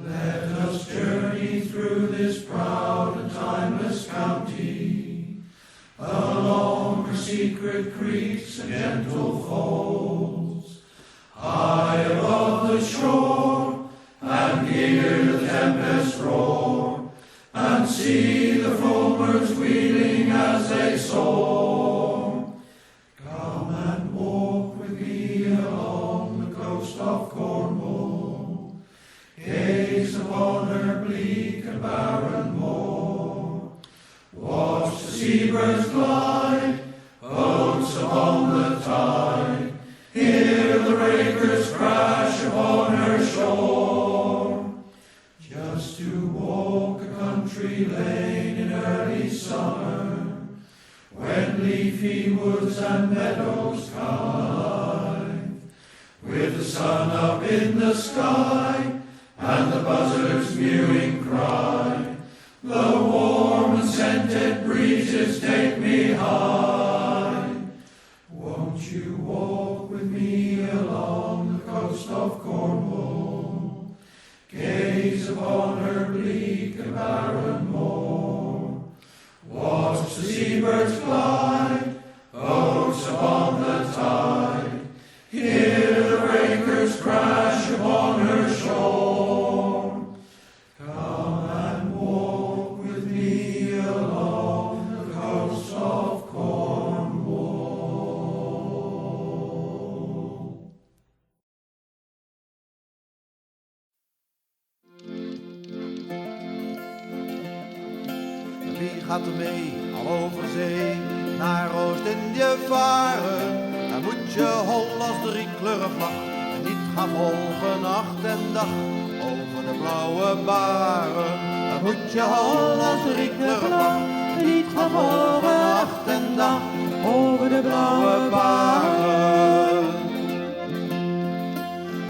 Let us journey through this proud and timeless county, along her secret creeks and gentle falls, high above the shore, and hear the tempest roar, and see the foamers wheeling as they soar. Come and walk with me along the coast of Cornwall, gaze upon her bleak and barren moor, watch the seabirds glide, boats upon the tide, hear the breakers crash upon her shore. Just to walk a country lane in early summer, when leafy woods and meadows come alive, with the sun up in the sky and the buzzards mewing cry, the warm and scented breezes take me high. Won't you walk with me along the coast of Cornwall, gaze upon her bleak and barren moor, watch the seabirds glide, boats upon the tide, hear the breakers crash upon her shore. Come and walk with me along the coast of Cornwall. Wie gaat er mee al over zee naar Oost-Indië varen? Dan moet je hol als 3-kleuren vlag en niet gaan volgen nacht en dag over de blauwe baren. Dan moet je hol als 3-kleuren vlag en niet gaan volgen nacht en dag over de blauwe baren.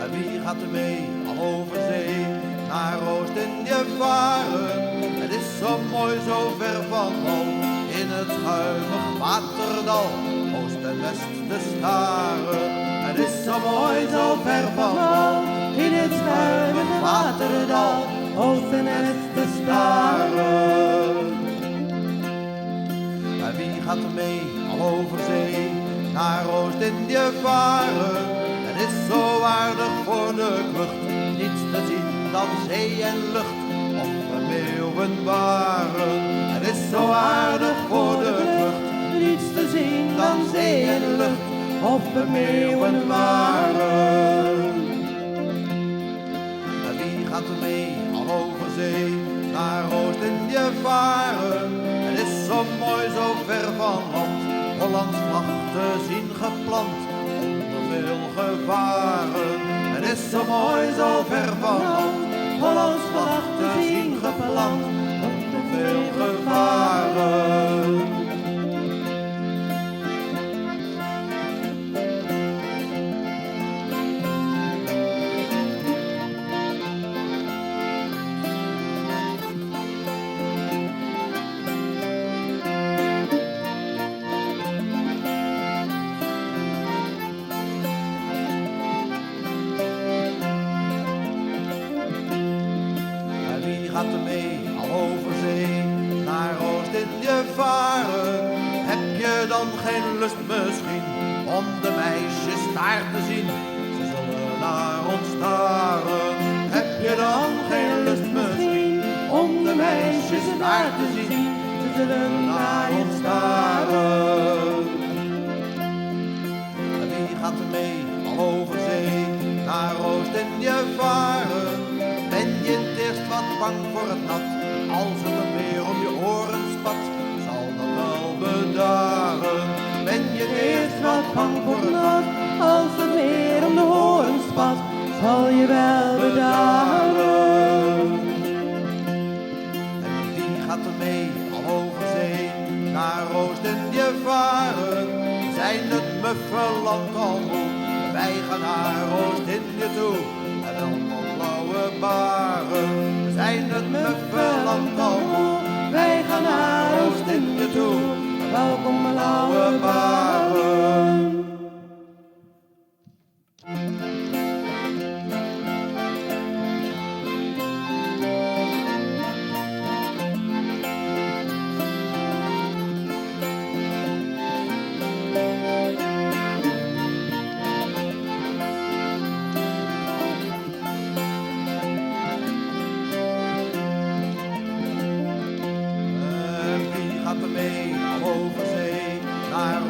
En wie gaat er mee al over zee naar Oost-Indië varen? Het is zo mooi, zo ver van al, in het schuimig waterdal, oost en west te staren. Het is zo mooi, zo ver van al, in het schuimig waterdal, oost en west te staren. En wie gaat er mee al over zee naar Oost-Indië varen? Het is zo aardig voor de klucht, niets te zien dan zee en lucht. Meeuwen waren. Het is zo aardig voor de lucht, niets te zien dan zee en lucht, of de meeuwen waren. En wie gaat er mee al over zee naar Oost-Indië varen? Het is zo mooi, zo ver van land, Hollands vlag te zien geplant, onder veel gevaren. Het is zo mooi, zo ver van land, Hollands vlag te zien geplant, onder veel gevaren. Gaat er mee al over zee naar Oost-Indië varen? Heb je dan geen lust misschien om de meisjes daar te zien? Ze zullen naar ons staren. Heb je dan geen lust misschien om de meisjes daar te zien? Ze zullen naar ons staren. En wie gaat er mee al over zee naar Oost-Indië varen? Ben je het eerst wat bang voor het nat. Als het een meer om je oren spat, zal dat wel bedaren. Ben je het eerst wat bang voor het nat, als het meer om de oren spat, zal je wel bedaren. En wie gaat er mee al over zee, naar Oost-Indië varen? Zijn het muffe land al moe, wij gaan naar Oost-Indië toe. En welkom blauwe baren, zijn het muffe land al moe, wij gaan naar Oost-Indië toe. En welkom blauwe baren.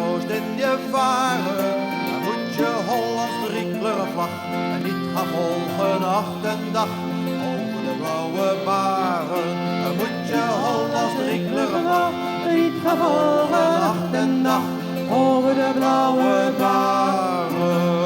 Oost-Indië varen, dan moet je Hollands driekleuren vlag en niet gaan volgen nacht en dag over de blauwe baren. Dan moet je Hollands driekleuren vlag en niet gaan volgen nacht en dag over de blauwe baren.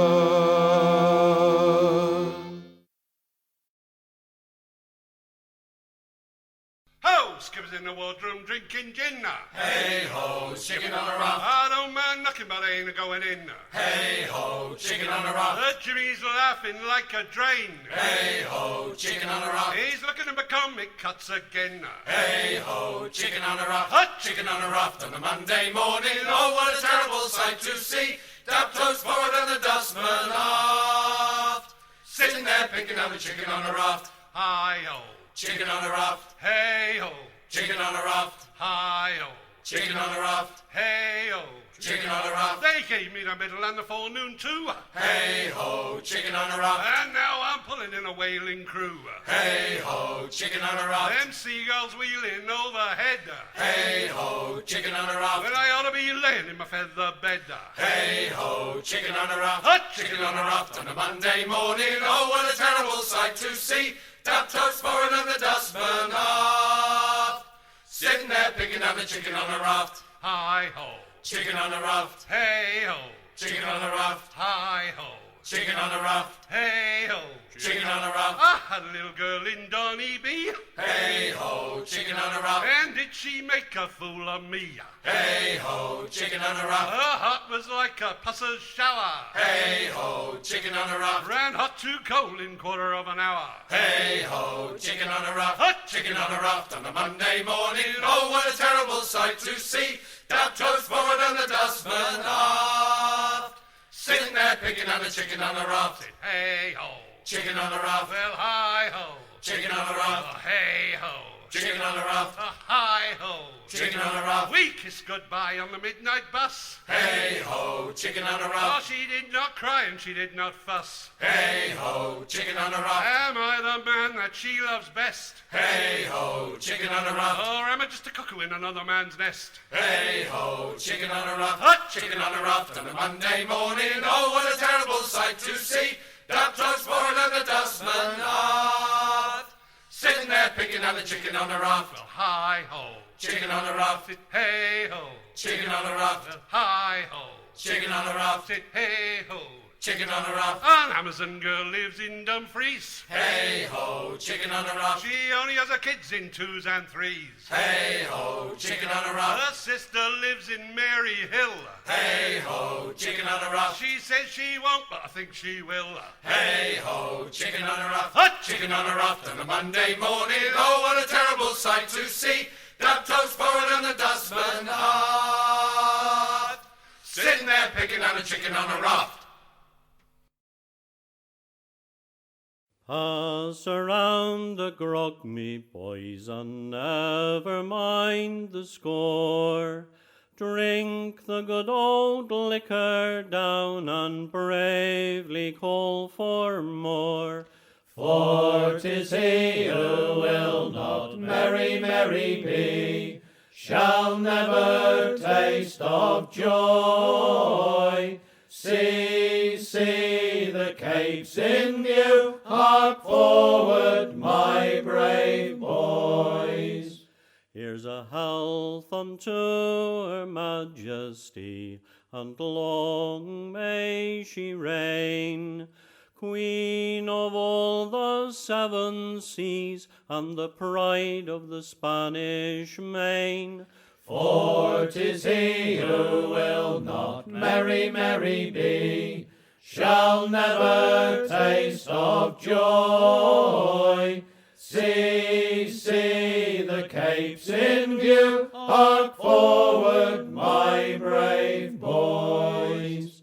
Ho, skippers in the wardroom drinking gin now. Hey ho, chicken on a raft. I don't mind knocking, but I ain't going in now. Hey ho, chicken on a raft. Jimmy's laughing like a drain. Hey ho, chicken on a raft. He's looking at my comic cuts again now. Hey ho, chicken on a raft. Hot chicken on a raft on a Monday morning. Oh, what a terrible sight to see. Dab toast forward and the dustman aft. Sitting there picking up a chicken on a raft. Hi-ho. Chicken on a raft. Hey-ho. Chicken on a raft. Hi-ho. Chicken on a raft. Hey-ho. Chicken on a raft. They gave me the middle and the forenoon too. Hey-ho, chicken on a raft. And now I'm pulling in a whaling crew. Hey-ho, chicken on a raft. Them seagulls wheeling overhead. Hey-ho, chicken on a raft. Well, I ought to be laying in my feather bed. Hey-ho, chicken on a raft. Hot chicken on a raft on a Monday morning. Oh, what a terrible sight to see. Dab toast forward and the dustman aft. Sitting there picking up the chicken on a raft. Hi-ho. Chicken on a raft. Hey-ho. Chicken on a raft. Hi-ho. Chicken on a raft. Hey-ho. Chicken on a raft. I had a little girl in Donny-B. Hey-ho, chicken on a raft. And did she make a fool of me? Hey-ho, chicken on a raft. Her heart was like a pusser's shower. Hey-ho, chicken on a raft. Ran hot to cold in quarter of an hour. Hey-ho, chicken on a raft. Hot chicken on a raft on a Monday morning. Oh, what a terrible sight to see. Dab toast forward and the dustman aft. Sitting there picking on a chicken on a raft. Hey-ho. Chicken on a raft. Well, hi-ho. Chicken on a raft. Hey-ho. Chicken on a raft. Hi-ho. Chicken on a raft. We kissed goodbye on the midnight bus. Hey-ho, chicken on a Oh, raft. she did not cry and she did not fuss. Hey-ho, chicken on a raft. Am I the man that she loves best? Hey-ho, chicken on a raft. Or am I just a cuckoo in another man's nest? Hey-ho, chicken on a raft. Hot chicken on a raft on a Monday morning. Oh, what a terrible sight to see. Dab toast forward and the dustman aft. Sitting there picking on the chicken on a raft. Well, hi-ho. Chicken on a raft. Hey-ho. Chicken on a raft. Well, hi-ho. Chicken on a raft. Hey-ho. Chicken on a raft. An Amazon girl lives in Dumfries. Hey-ho, chicken on a raft. She only has her kids in 2s and 3s. Hey-ho, chicken on a raft. Her sister lives in Mary Hill. Hey-ho, chicken on a raft. She says she won't, but I think she will. Hey-ho, chicken on a raft. Hot chicken on a raft on a Monday morning. Oh, what a terrible sight to see. Dab toast forward and the dustman aft. Sitting there picking on a chicken on a raft. Pass around the grog, me boys, and never mind the score. Drink the good old liquor down and bravely call for more. For 'tis he who will not merry, merry be, shall never taste of joy. See, see the capes in view, hark forward, my brave Here's a health unto her Majesty, and long may she reign, Queen of all the seven seas, and the pride of the Spanish main. For 'tis he who will not merry, merry be, shall never taste of joy. See, see the capes in view, hark forward, my brave boys.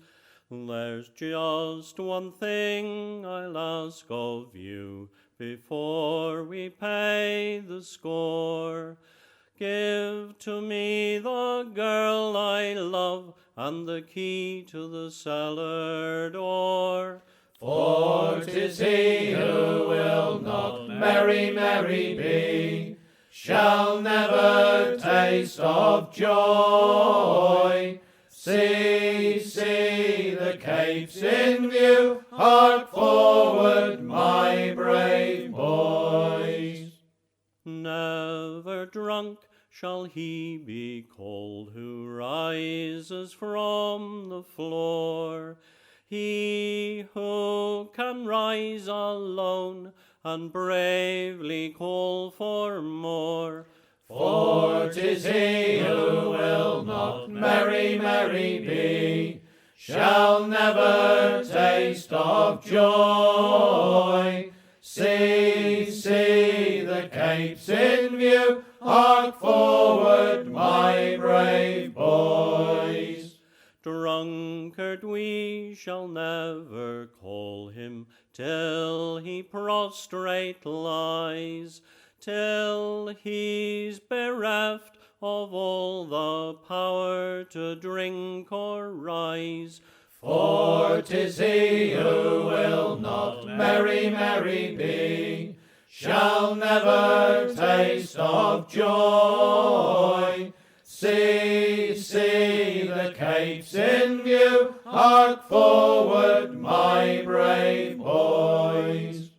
There's just one thing I'll ask of you, before we pay the score. Give to me the girl I love, and the key to the cellar door. For 'tis he who will not merry, merry be, shall never taste of joy. See, see the capes in view, hark forward, my brave boys. Never drunk shall he be called who rises from the floor. He who can rise alone and bravely call for more. For 'tis he who will not merry, merry be, shall never taste of joy. See, see the capes in view, hark forward, my brave boys. Drunkard we shall never call him, till he prostrate lies, till he's bereft of all the power to drink or rise. For 'tis he who will not merry, merry be, shall never taste of joy. See, see the capes in view, hark forward, my brave boys.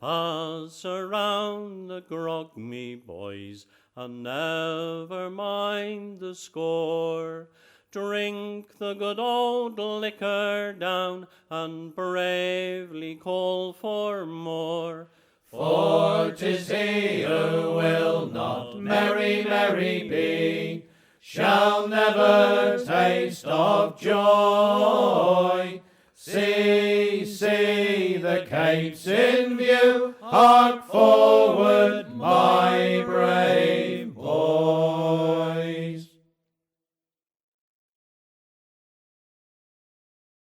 Pass around the grog, me boys, and never mind the score. Drink the good old liquor down, and bravely call for more. For 'tis he who will not merry, merry be, shall never taste of joy. See, see the capes in view, hark forward, my